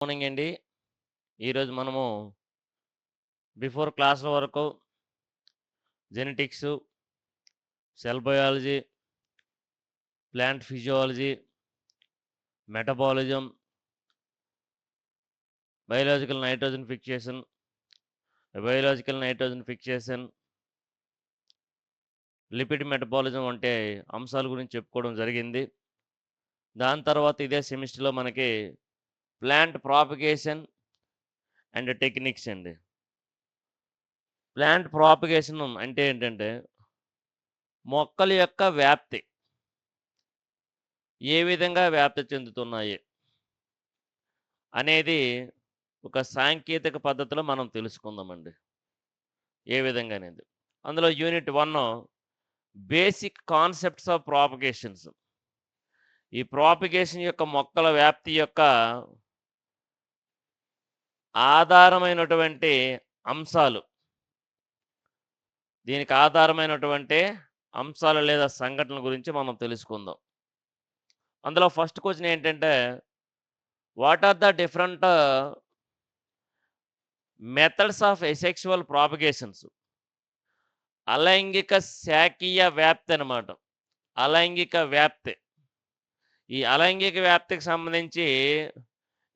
Morning అండి. ఈరోజు మనము బిఫోర్ క్లాసుల వరకు genetics, cell biology, plant physiology, metabolism, biological nitrogen fixation, lipid metabolism వంటి అంశాల గురించి చెప్పుకోవడం జరిగింది. దాని తర్వాత ఇదే సెమిస్టర్లో మనకి ప్లాంట్ ప్రాపగేషన్ అండ్ టెక్నిక్స్ అండి. ప్లాంట్ ప్రాపగేషన్ అంటే ఏంటంటే మొక్కల యొక్క వ్యాప్తి ఏ విధంగా వ్యాప్తి చెందుతున్నాయి అనేది ఒక సాంకేతిక పద్ధతిలో మనం తెలుసుకుందామండి. ఏ విధంగా అనేది. అందులో unit 1 basic concepts of propagations. ఈ ప్రాపగేషన్ యొక్క మొక్కల వ్యాప్తి యొక్క ఆధారమైనటువంటి అంశాలు, దీనికి ఆధారమైనటువంటి అంశాలు లేదా సంఘటనల గురించి మనం తెలుసుకుందాం. అందులో ఫస్ట్ క్వశ్చన్ ఏంటంటే what are the different methods of asexual propagations. అలైంగిక శాఖీయ వ్యాప్తి అన్నమాట. అలైంగిక వ్యాప్తి. ఈ అలైంగిక వ్యాప్తికి సంబంధించి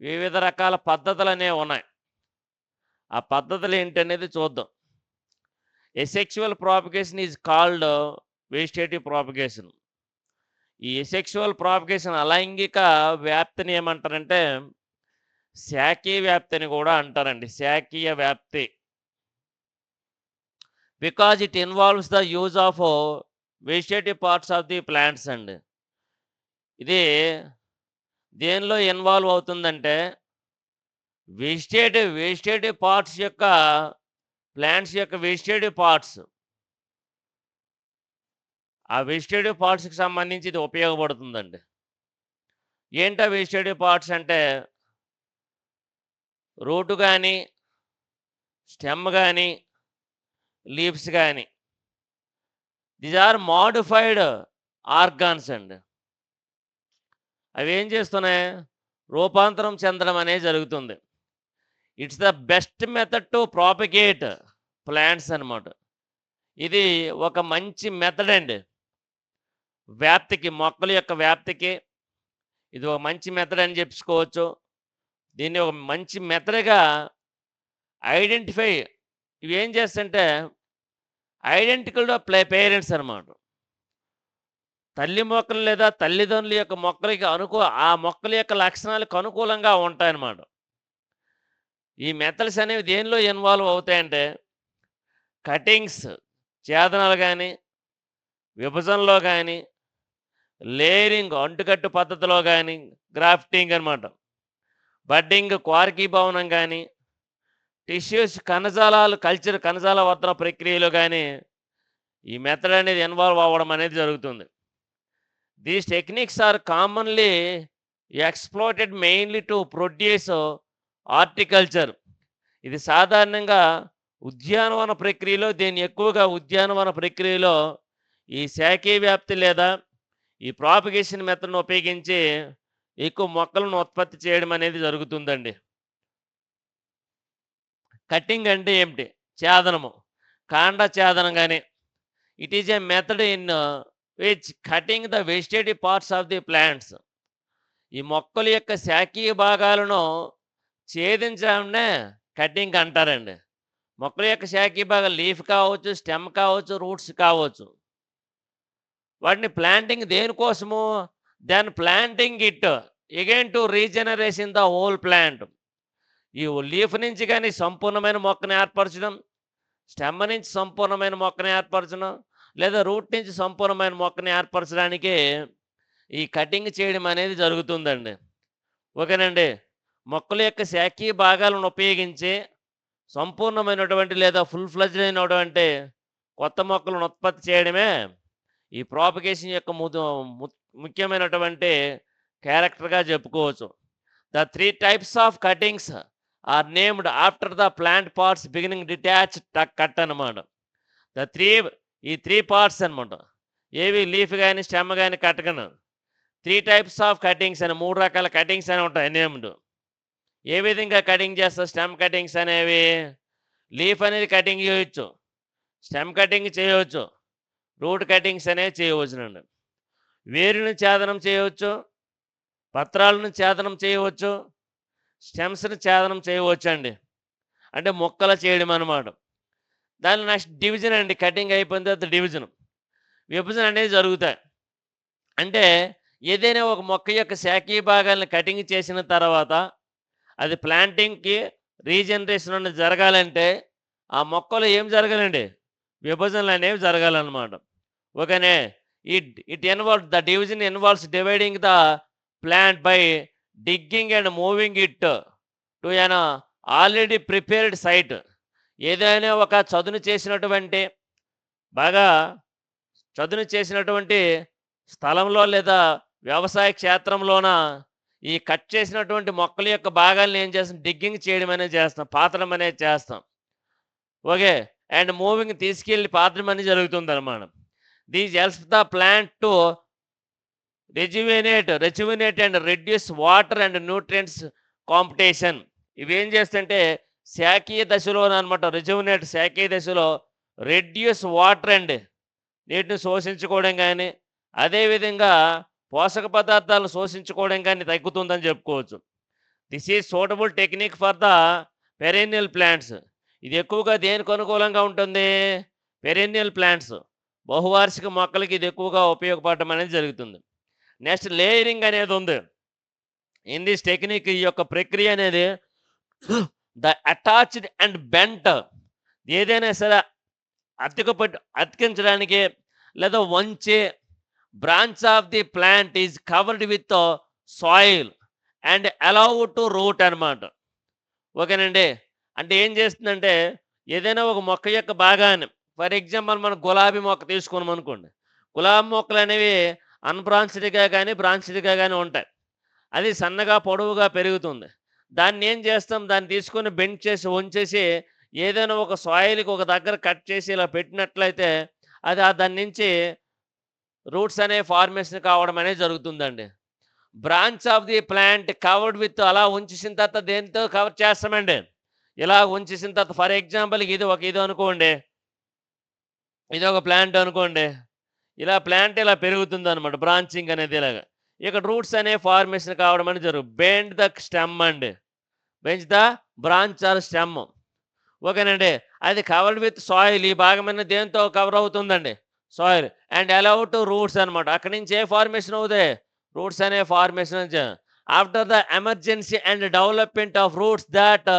వివిధ రకాల పద్ధతులు అనేవి ఉన్నాయి. ఆ పద్ధతులు ఏంటనేది చూద్దాం. Asexual propagation is called vegetative propagation. ఈ ఎసెక్షువల్ ప్రాపగేషన్ అలైంగిక వ్యాప్తిని ఏమంటారంటే శాఖీయ వ్యాప్తి అని కూడా అంటారండి. శాఖీయ వ్యాప్తి. Because it involves the use of vegetative parts of the plants అండి. ఇది దేనిలో ఇన్వాల్వ్ అవుతుందంటే వెజిటేటివ్ పార్ట్స్ యొక్క ప్లాంట్స్ యొక్క వెజిటేటివ్ పార్ట్స్. ఆ వెజిటేటివ్ పార్ట్స్కి సంబంధించి ఇది ఉపయోగపడుతుందండి. ఏంటా వెజిటేటివ్ పార్ట్స్ అంటే రూట్ కానీ, స్టెమ్ కానీ, లీవ్స్ కానీ. దీస్ ఆర్ మోడిఫైడ్ ఆర్గాన్స్ అండి. అవి ఏం చేస్తున్నాయి? రూపాంతరం చెందడం అనేది జరుగుతుంది. It's the best method to propagate plants అన్నమాట. ఇది ఒక మంచి మెథడ్ అండి వ్యాప్తికి, మొక్కల యొక్క వ్యాప్తికి ఇది ఒక మంచి మెథడ్ అని చెప్పుకోవచ్చు. దీన్ని ఒక మంచి మెథడ్గా ఐడెంటిఫై ఇవి ఏం చేస్తుంటే ఐడెంటికల్ టు పేరెంట్స్ అన్నమాట. తల్లి మొక్కలు లేదా తల్లిదండ్రుల యొక్క మొక్కలకి ఆ మొక్కల యొక్క లక్షణాలకు అనుకూలంగా ఉంటాయన్నమాట. ఈ మెథడ్స్ అనేవి దేనిలో ఇన్వాల్వ్ అవుతాయంటే కటింగ్స్, ఛేదనాలు కానీ, విభజనలో కానీ, లేయరింగ్ అంటుకట్టు పద్ధతిలో కానీ, గ్రాఫ్టింగ్ అన్నమాట, బడ్డింగ్, క్వార్కీ భవనం కానీ, టిష్యూస్ కణజాల వర్ధన ప్రక్రియలో కానీ ఈ మెథడ్ అనేది ఇన్వాల్వ్ అవ్వడం అనేది జరుగుతుంది. These techniques are commonly exploited mainly to produce horticulture. ఇది సాధారణంగా ఉద్యానవన ప్రక్రియలో ఉద్యానవన ప్రక్రియలో ఈ శాఖీయ వ్యాప్తి లేదా ఈ ప్రాపగేషన్ మెథడ్ను ఉపయోగించి ఎక్కువ మొక్కలను ఉత్పత్తి చేయడం అనేది జరుగుతుందండి. కటింగ్ అంటే ఏమిటి? ఛేదనము, కాండ ఛేదనం కానీ. It is A method in which cutting the vegetative parts of the plants. ఈ మొక్కల యొక్క శాఖీయ భాగాలను ఛేదించడాన్నే కటింగ్ అంటారండి. మొక్కల యొక్క శాఖీయ భాగాలు లీఫ్ కావచ్చు, స్టెమ్ కావచ్చు, రూట్స్ కావచ్చు. వాటిని ప్లాంటింగ్ దేనికోసము? Then planting it again to regeneration the whole plant. ఈ లీఫ్ నుంచి కానీ సంపూర్ణమైన మొక్కను ఏర్పరచడం, స్టెమ్ నుంచి సంపూర్ణమైన మొక్కను ఏర్పరచడం, లేదా రూట్ నుంచి సంపూర్ణమైన మొక్కను ఏర్పరచడానికి ఈ కటింగ్ చేయడం అనేది జరుగుతుందండి. ఓకేనండి. మొక్కల యొక్క శాఖీయ భాగాలను ఉపయోగించి సంపూర్ణమైనటువంటి లేదా ఫుల్ ఫ్లెడ్జ్డ్ అయినటువంటి కొత్త మొక్కలను ఉత్పత్తి చేయడమే ఈ ప్రాపగేషన్ యొక్క ముఖ్యమైనటువంటి క్యారెక్టర్గా చెప్పుకోవచ్చు. The 3 types of cuttings are named after the plant parts beginning detached cut అన్నమాట. ఈ 3 పార్ట్స్ అనమాట. ఏవి? లీఫ్ కానీ, స్టెమ్ కానీ, కట్ కానీ. 3 టైప్స్ ఆఫ్ కటింగ్స్ అని 3 రకాల కటింగ్స్ అని ఉంటాయి నేమ్డ్. ఏ విధంగా కటింగ్ చేస్తాం స్టెమ్ కటింగ్స్ అనేవి? లీఫ్ అనేది కటింగ్ చేయొచ్చు, స్టెమ్ కటింగ్ చేయవచ్చు, రూట్ కటింగ్స్ అనేవి చేయవచ్చునండి. వేరుని ఛేదనం చేయవచ్చు, పత్రాలను ఛేదనం చేయవచ్చు, స్టెమ్స్‌ని ఛేదనం చేయవచ్చండి. అంటే ముక్కలు చేయడం అనమాట. దాని నెక్స్ట్ డివిజన్ అండి. కటింగ్ అయిపోయిన తర్వాత డివిజన్. విభజన అనేది జరుగుతాయి. అంటే ఏదైనా ఒక మొక్క యొక్క శాఖీయ భాగాలను కటింగ్ చేసిన తర్వాత అది ప్లాంటింగ్‌కి రీజనరేషన్ అనేది జరగాలంటే ఆ మొక్కలో ఏం జరగాలండి? విభజనలనేవి జరగాలనమాట. ఓకేనే. It involves the division involves dividing the plant by digging and moving it to an already prepared site. ఏదైనా ఒక బాగా చదును చేసినటువంటి స్థలంలో లేదా వ్యవసాయ క్షేత్రంలోన ఈ కట్ చేసినటువంటి మొక్కల యొక్క భాగాలను ఏం చేస్తాం? డిగ్గింగ్ చేయడం అనేది చేస్తాం. పాతడం అనేది చేస్తాం. ఓకే. అండ్ మూవింగ్ తీసుకెళ్ళి పాతడం అనేది జరుగుతుందన్నమాట. These helps the plant to rejuvenate and reduce water and nutrients competition. ఇవేం చేస్తుంటే శాఖీయ దశలోనమాట శాఖీయ దశలో రెడ్యూస్ వాటర్ అండ్ నీటిని శోషించుకోవడం కానీ, అదేవిధంగా పోషక పదార్థాలను శోషించుకోవడం కానీ తగ్గుతుందని చెప్పుకోవచ్చు. This is suitable technique for the perennial plants. ఇది ఎక్కువగా దేనికి అనుకూలంగా ఉంటుంది? పెరెన్నియల్ ప్లాంట్స్, బహువార్షిక మొక్కలకి ఇది ఎక్కువగా ఉపయోగపడటం అనేది జరుగుతుంది. నెక్స్ట్ లేయరింగ్ అనేది ఉంది. ఇన్ దిస్ టెక్నిక్ ఈ యొక్క ప్రక్రియ అనేది ద అటాచ్డ్ అండ్ బెంట్, ఏదైనా సరే అతికించడానికి లేదా వంచే branch of the plant is covered with soil and allow to root అనమాట. ఓకేనండి. అంటే ఏం చేస్తుందంటే ఏదైనా ఒక మొక్క యొక్క భాగాన్ని, ఫర్ ఎగ్జాంపుల్ మనం గులాబీ మొక్క తీసుకున్నాం అనుకోండి. గులాబీ మొక్కలు అనేవి అన్బ్రాంచ్డ్గా కానీ బ్రాంచ్డ్గా కానీ ఉంటాయి. అది సన్నగా పొడవుగా పెరుగుతుంది. దాన్ని ఏం చేస్తాం? దాన్ని తీసుకొని బెండ్ చేసి వంచేసి ఏదైనా ఒక సాయిల్కి ఒక దగ్గర కట్ చేసి ఇలా పెట్టినట్లయితే అది దాని నుంచి రూట్స్ అనే ఫార్మేషన్ కావడం అనేది జరుగుతుందండి. Branch of the plant covered with, అలా ఉంచేసిన తర్వాత దేనితో కవర్ చేస్తామండి? ఇలా ఉంచేసిన తర్వాత ఫర్ ఎగ్జాంపుల్ ఇది అనుకోండి, ఇది ఒక ప్లాంట్ అనుకోండి. ఇలా ప్లాంట్ ఇలా పెరుగుతుంది అనమాట, బ్రాంచింగ్ అనేది ఇలాగా. ఇక్కడ రూట్స్ అనే ఫార్మేషన్ కావడం అనేది జరుగుతుంది. బెండ్ ద స్టెమ్ అండి, bend the branch or stem. ఓకేనండి. అది కవర్డ్ విత్ సాయిల్, ఈ భాగం అనేది దేంతో కవర్ అవుతుందండి? Soil. And allow to roots అనమాట. అక్కడి నుంచి ఏ ఫార్మేషన్ అవుతాయి? రూట్స్ అనే formation. After the emergency and development of roots that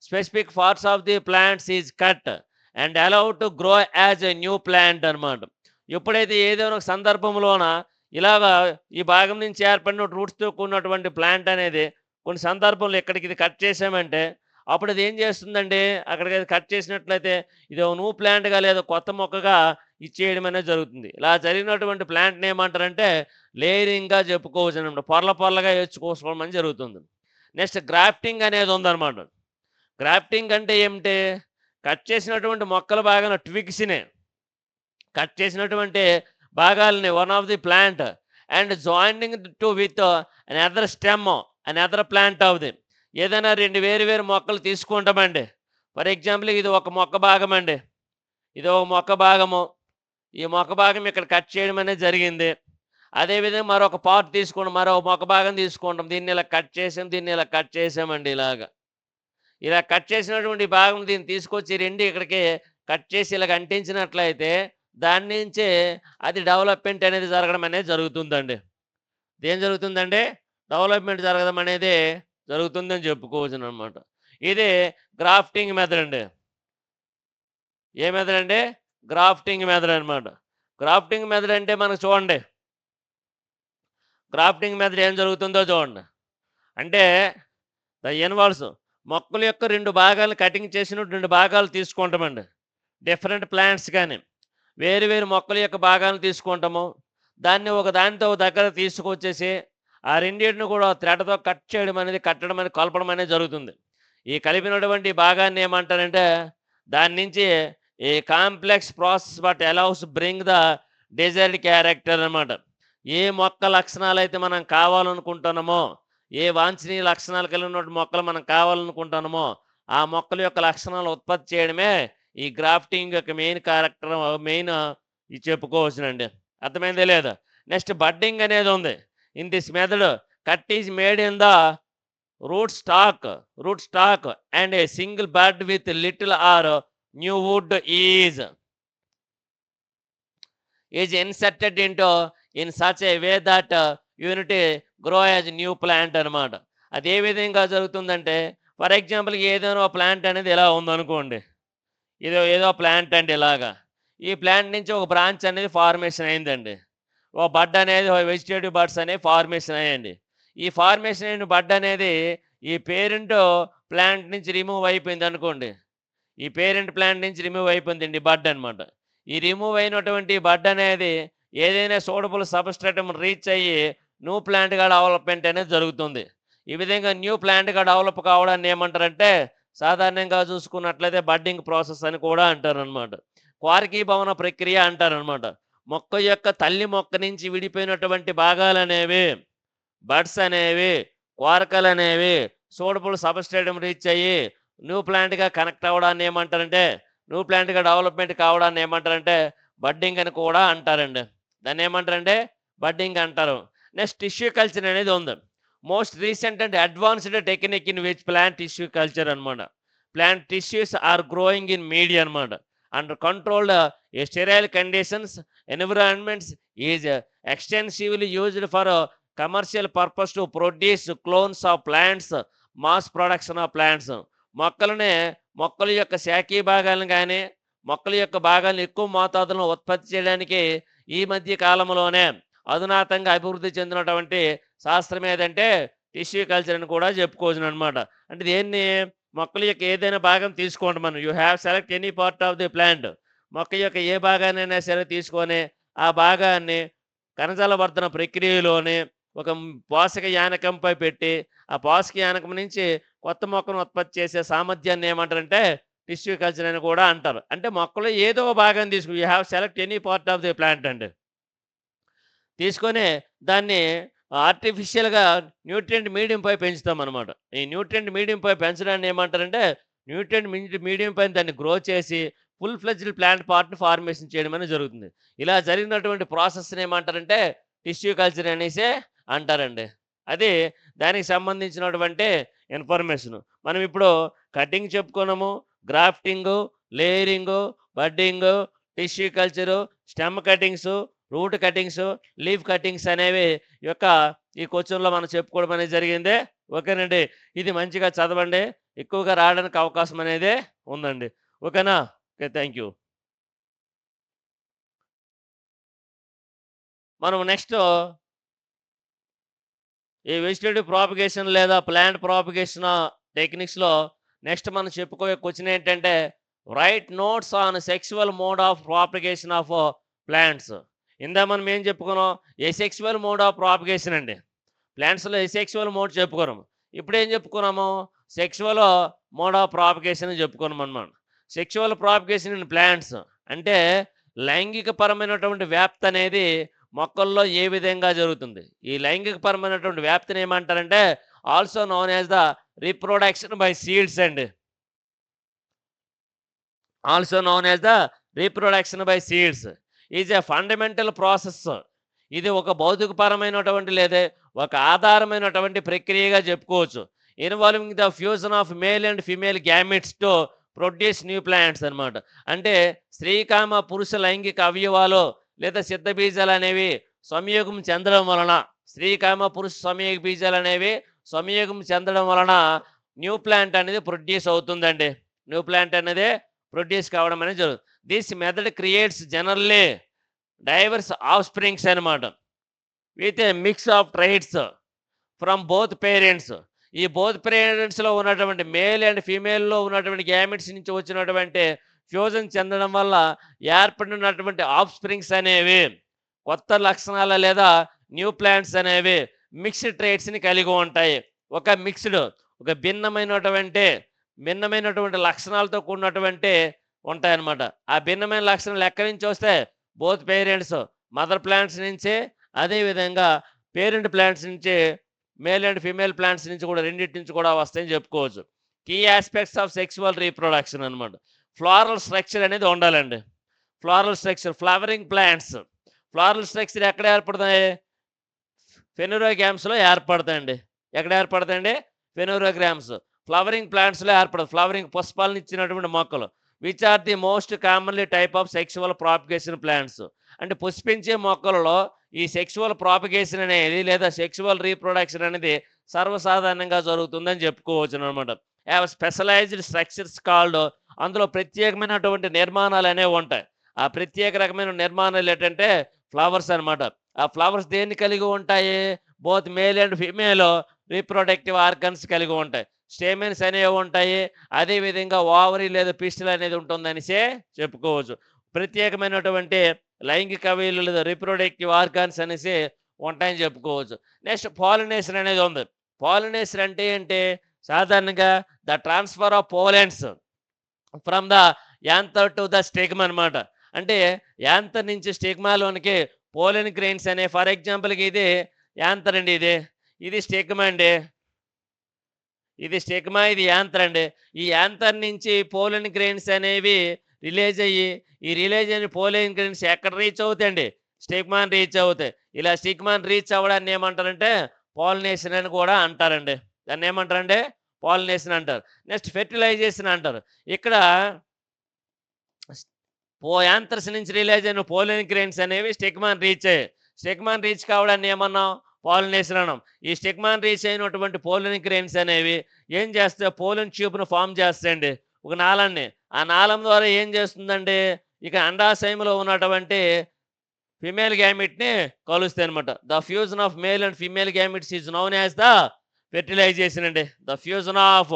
specific parts of the plants is cut and allow to grow as a new plant అనమాట. ఎప్పుడైతే ఏదైనా ఒక సందర్భంలోన ఇలాగా ఈ భాగం నుంచి ఏర్పడిన రూట్స్తో కూడినటువంటి ప్లాంట్ అనేది కొన్ని సందర్భంలో ఇక్కడికి ఇది కట్ చేసామంటే అప్పుడు అది ఏం చేస్తుందండి? అక్కడికి అది కట్ చేసినట్లయితే ఇది ఒక న్యూ ప్లాంట్గా లేదా కొత్త మొక్కగా ఇచ్చేయడం అనేది జరుగుతుంది. ఇలా జరిగినటువంటి ప్లాంట్ని ఏమంటారంటే లేయరింగ్గా చెప్పుకోవచ్చు అనమాట. పొరలుగా వేసుకోవడం అని జరుగుతుంది. నెక్స్ట్ గ్రాఫ్టింగ్ అనేది ఉందన్నమాట. గ్రాఫ్టింగ్ అంటే ఏమిటి? కట్ చేసినటువంటి మొక్కల భాగాన ట్విగ్స్ని, కట్ చేసినటువంటి భాగాలని one of the plant and joining to with another stem another plant of the. ఏదైనా రెండు వేరు మొక్కలు తీసుకుంటామండి. ఫర్ ఎగ్జాంపుల్ ఇది ఒక మొక్క భాగం అండి, ఇది ఒక మొక్క భాగము. ఈ మొక్క భాగం ఇక్కడ కట్ చేయడం అనేది జరిగింది. అదేవిధంగా మరొక పార్ట్ తీసుకుంటాం, మరో మొక్క భాగం తీసుకుంటాం. దీన్ని ఇలా కట్ చేసాం, దీన్ని ఇలా కట్ చేసామండి. ఇలా కట్ చేసినటువంటి భాగం దీన్ని తీసుకొచ్చి రెండు ఇక్కడికి కట్ చేసి ఇలాగ అంటించినట్లయితే దాని నుంచి అది డెవలప్మెంట్ అనేది జరగడం అనేది జరుగుతుందండి. ఏం జరుగుతుందండి? డెవలప్మెంట్ జరగడం అనేది జరుగుతుందని చెప్పుకోవచ్చు అనమాట. ఇది గ్రాఫ్టింగ్ మెథడ్ అండి. ఏ మెథడ్ అండి? గ్రాఫ్టింగ్ మెథడ్ అనమాట. గ్రాఫ్టింగ్ మెథడ్ అంటే మనకు చూడండి, గ్రాఫ్టింగ్ మెథడ్ ఏం జరుగుతుందో చూడండి. అంటే ద ఇన్వాల్వ్స్ మొక్కల యొక్క రెండు భాగాలు కటింగ్ చేసిన రెండు భాగాలు తీసుకుంటామండి. డిఫరెంట్ ప్లాంట్స్ కానీ వేరు మొక్కల యొక్క భాగాలను తీసుకుంటాము. దాన్ని ఒక దానితో దగ్గర తీసుకొచ్చేసి ఆ రెండింటిని కూడా థ్రెడ్తో కట్టడం అనేది కలపడం అనేది జరుగుతుంది. ఈ కలిపినటువంటి భాగాన్ని ఏమంటారంటే దాని నుంచి a complex process but allows bring the desired character అనమాట. ఏ మొక్క లక్షణాలు అయితే మనం కావాలనుకుంటున్నామో, ఏ వాంఛనీయ లక్షణాలు కలిగినటువంటి మొక్కలు మనం కావాలనుకుంటున్నామో ఆ మొక్కల యొక్క లక్షణాలు ఉత్పత్తి చేయడమే ఈ గ్రాఫ్టింగ్ యొక్క మెయిన్ ఇది చెప్పుకోవచ్చునండి. అర్థమైందే లేదా? నెక్స్ట్ బడ్డింగ్ అనేది ఉంది. In this method cut is made in the root stalk and a single bud with little or new wood is inserted into in such a way that unit grow as new plant అనమాట. అది ఏ విధంగా జరుగుతుందంటే for example ఏదైనా plant అనేది ఇలా ఉందనుకోండి. ఏదో plant అండి ఇలాగా. ఈ ప్లాంట్ నుంచి ఒక బ్రాంచ్ అనేది ఫార్మేషన్ అయిందండి. ఓ బడ్ అనేది వెజిటేటివ్ బడ్స్ అనేవి ఫార్మేషన్ అయ్యండి. ఈ ఫార్మేషన్ అయిన బడ్ అనేది ఈ పేరెంట్ ప్లాంట్ నుంచి రిమూవ్ అయిపోయింది అనుకోండి. ఈ పేరెంట్ ప్లాంట్ నుంచి రిమూవ్ అయిపోయిందండి బడ్ అనమాట. ఈ రిమూవ్ అయినటువంటి బడ్ అనేది ఏదైనా సూటబుల్ సబ్స్ట్రేటమ్ రీచ్ అయ్యి న్యూ ప్లాంట్గా డెవలప్మెంట్ అనేది జరుగుతుంది. ఈ విధంగా న్యూ ప్లాంట్గా డెవలప్ కావడాన్ని ఏమంటారంటే సాధారణంగా చూసుకున్నట్లయితే బడ్డింగ్ ప్రాసెస్ అని కూడా అంటారనమాట. క్వార్కీభవన ప్రక్రియ అంటారనమాట. మొక్క యొక్క తల్లి మొక్క నుంచి విడిపోయినటువంటి భాగాలు అనేవి బడ్స్ అనేవి క్వార్కలు అనేవి సూటబుల్ సబ్స్ట్రేటమ్ రీచ్ అయ్యి న్యూ ప్లాంట్గా కనెక్ట్ అవ్వడాన్ని ఏమంటారంటే న్యూ ప్లాంట్గా డెవలప్మెంట్ కావడాన్ని ఏమంటారంటే బడ్డింగ్ అని కూడా అంటారండి. దాన్ని ఏమంటారంటే బడ్డింగ్ అంటారు. నెక్స్ట్ టిష్యూ కల్చర్ అనేది ఉంది. Most recent and advanced technique in which plant tissue culture అనమాట. Plant tissues are growing in media అనమాట. Under controlled sterile conditions environments is extensively used for commercial purpose to produce clones of plants mass production of plants. మొక్కల యొక్క శాఖీ భాగాలను కానీ మొక్కల యొక్క భాగాలను ఎక్కువ మోతాదులో ఉత్పత్తి చేయడానికి ఈ మధ్య కాలంలోనే అధునాతంగా అభివృద్ధి చెందినటువంటి శాస్త్రం ఏదంటే టిష్యూ కల్చర్ అని కూడా చెప్పుకోవచ్చు అనమాట. అంటే దేన్ని మొక్కల యొక్క ఏదైనా భాగం తీసుకోండి మనం. You have select any part of the plant. మొక్క యొక్క ఏ భాగాన్నైనా సరే తీసుకొని ఆ భాగాన్ని కణజాలవర్ధన ప్రక్రియలోని ఒక పోషక యానకంపై పెట్టి ఆ పోషక యానకం నుంచి కొత్త మొక్కను ఉత్పత్తి చేసే సామర్థ్యాన్ని ఏమంటారంటే టిష్యూ కల్చర్ అని కూడా అంటారు. అంటే మొక్కలో ఏదో భాగం తీసుకుని you have select any part of the plant అండి. తీసుకొని దాన్ని ఆర్టిఫిషియల్గా న్యూట్రియంట్ మీడియంపై పెంచుతాం అనమాట. ఈ న్యూట్రియంట్ మీడియంపై పెంచడాన్ని ఏమంటారంటే న్యూట్రియంట్ మీడియం పైన దాన్ని గ్రో చేసి ఫుల్ ఫ్లెడ్జ్డ్ ప్లాంట్ పార్ట్ని ఫార్మేషన్ చేయడం అనేది జరుగుతుంది. ఇలా జరిగినటువంటి ప్రాసెస్ని ఏమంటారంటే టిష్యూ కల్చర్ అనేసి అంటారండి. అది దానికి సంబంధించినటువంటి ఇన్ఫర్మేషన్. మనం ఇప్పుడు కటింగ్ చెప్పుకున్నాము, grafting, layering, budding, tissue culture, stem cuttings, root cuttings, leaf cuttings అనేవి ఈ క్వశ్చన్లో మనం చెప్పుకోవడం అనేది జరిగింది. ఓకేనండి. ఇది మంచిగా చదవండి, ఎక్కువగా రావడానికి అవకాశం అనేది ఉందండి. ఓకేనా? Okay, thank you. మనం నెక్స్ట్ ఈ వెజిటేటివ్ ప్రాపగేషన్ లేదా ప్లాంట్ ప్రాపగేషన్ టెక్నిక్స్లో నెక్స్ట్ మనం చెప్పుకోయే క్వశ్చన్ ఏంటంటే right notes on sexual mode of propagation of plants. ఇందా మనం ఏం చెప్పుకున్నాం? ఎసెక్సువల్ మోడ్ ఆఫ్ ప్రాపగేషన్ అండి. ప్లాంట్స్లో ఎసెక్సువల్ మోడ్ చెప్పుకున్నాము. ఇప్పుడు ఏం చెప్పుకున్నాము? సెక్సువల్ మోడ్ ఆఫ్ ప్రాపగేషన్ చెప్పుకున్నాం అన్నమాట. సెక్సువల్ ప్రాపగేషన్ ఇన్ ప్లాంట్స్ అంటే లైంగిక పరమైనటువంటి వ్యాప్తి అనేది మొక్కల్లో ఏ విధంగా జరుగుతుంది? ఈ లైంగిక పరమైనటువంటి వ్యాప్తిని ఏమంటారంటే also known as the reproduction by seeds అండి. Also known as the reproduction by seeds is a fundamental process. ఇది ఒక భౌతికపరమైనటువంటి లేదా ఒక ఆధారమైనటువంటి ప్రక్రియగా చెప్పుకోవచ్చు. Involving the fusion of male and female gametes to produce new plants అనమాట. అంటే స్త్రీకామ పురుష లైంగిక అవయవాలు లేదా సిద్ధ బీజాలు అనేవి సంయోగం చెందడం వలన స్త్రీకామ పురుష సంయోగ బీజాలు అనేవి సంయోగం చెందడం వలన న్యూ ప్లాంట్ అనేది ప్రొడ్యూస్ అవుతుందండి. న్యూ ప్లాంట్ అనేది ప్రొడ్యూస్ కావడం అనేది జరుగుతుంది. This method creates generally diverse of springs అనమాట with a mix of traits from both parents. ఈ బోత్ పేరెంట్స్లో ఉన్నటువంటి మేల్ అండ్ ఫీమేల్లో ఉన్నటువంటి గ్యామిట్స్ నుంచి వచ్చినటువంటి ఫ్యూజన్ చెందడం వల్ల ఏర్పడినటువంటి ఆఫ్ స్ప్రింగ్స్ అనేవి కొత్త లక్షణాల లేదా న్యూ ప్లాంట్స్ అనేవి మిక్స్డ్ ట్రైట్స్ని కలిగి ఉంటాయి. ఒక భిన్నమైనటువంటి లక్షణాలతో కూడినటువంటి ఉంటాయన్నమాట. ఆ భిన్నమైన లక్షణాలు ఎక్కడి నుంచి వస్తే బోత్ పేరెంట్స్ మదర్ ప్లాంట్స్ నుంచి, అదేవిధంగా పేరెంట్ ప్లాంట్స్ నుంచి మేల్ అండ్ ఫీమేల్ ప్లాంట్స్ నుంచి కూడా రెండింటి నుంచి కూడా వస్తాయని చెప్పుకోవచ్చు. Key aspects of sexual reproduction అనమాట. ఫ్లోరల్ స్ట్రక్చర్ అనేది ఉండాలండి. Floral structure, flowering plants. Floral structure ఎక్కడ ఏర్పడతాయి? ఫెనోరోగ్రామ్స్‌లో ఏర్పడతాయండి. ఎక్కడ ఏర్పడతాయండి? ఫెనోరోగ్రామ్స్. ఫ్లవరింగ్ ప్లాంట్స్‌లో ఏర్పడదు. ఫ్లవరింగ్ పుష్పాలను ఇచ్చినటువంటి మొక్కలు. Which are the most commonly type of sexual propagation plants. అంటే పుష్పించే మొక్కలలో ఈ సెక్సువల్ ప్రాపగేషన్ అనేది లేదా సెక్సువల్ రీప్రొడక్షన్ అనేది సర్వసాధారణంగా జరుగుతుందని చెప్పుకోవచ్చుననమాట. Have specialized structures called. అందులో ప్రత్యేకమైనటువంటి నిర్మాణాలు అనేవి ఉంటాయి. ఆ ప్రత్యేక రకమైన నిర్మాణాలు ఏంటంటే ఫ్లవర్స్ అనమాట. ఆ ఫ్లవర్స్ దేన్ని కలిగి ఉంటాయి? Both male and female reproductive organs కలిగి ఉంటాయి. స్టేమెన్స్ అనేవి ఉంటాయి. అదేవిధంగా ఓవరీ లేదా పిస్టిల్ అనేది ఉంటుందనిసే చెప్పుకోవచ్చు. ప్రత్యేకమైనటువంటి లైంగిక అవయవాలు లేదా రీప్రొడక్టివ్ ఆర్గాన్స్ అనేసి ఉంటాయని చెప్పుకోవచ్చు. నెక్స్ట్ పాలినేషన్ అనేది ఉంది. పాలినేషన్ అంటే ఏంటి? సాధారణంగా the transfer of pollens from the anther to the stigma అనమాట. అంటే యాంథర్ నుంచి స్టిగ్మాలోనికి పోలెన్ గ్రెయిన్స్ అనే, ఫర్ ఎగ్జాంపుల్‌కి ఇది యాంథర్ అండి ఇది. ఇది స్టిగ్మా అండి. ఇది స్టిగ్మా, ఇది యాంథర్ అండి. ఈ యాంథర్ నుంచి పోలెన్ గ్రెయిన్స్ అనేవి రిలీజ్ అయ్యి, ఈ రిలీజ్ అయిన పోలెన్ గ్రెయిన్స్ ఎక్కడ రీచ్ అవుతాయండి? స్టిగ్మాని రీచ్ అవుతాయి. ఇలా స్టిగ్మాని రీచ్ అవ్వడాన్ని ఏమంటారంటే పాలినేషన్ అని కూడా అంటారండి. దాన్ని ఏమంటారంటే పాలినేషన్ అంటారు. నెక్స్ట్ ఫెర్టిలైజేషన్ అంటారు. ఇక్కడ యాంథర్స్ నుంచి రిలీజ్ అయిన పోలెన్ గ్రెయిన్స్ అనేవి స్టిగ్మాని రీచ్ అయ్యాయి. స్టిగ్మాని రీచ్ కావడాన్ని ఏమన్నాం? పాలినేషన్ అన్నాం. ఈ స్టిగ్మాని రీచ్ అయినటువంటి పోలెన్ గ్రెయిన్స్ అనేవి ఏం చేస్తాయి? పోలెన్ ట్యూబ్‌ను ఫార్మ్ చేస్తాయండి. ఒక నాళాన్ని. ఆ నాళం ద్వారా ఏం చేస్తుందండి? ఇక అండాశయంలో ఉన్నటువంటి ఫిమేల్ గ్యామెట్‌ని కలుస్తాయనమాట. The fusion of male and female gametes is known as the fertilization అండి. ద ఫ్యూజన్ ఆఫ్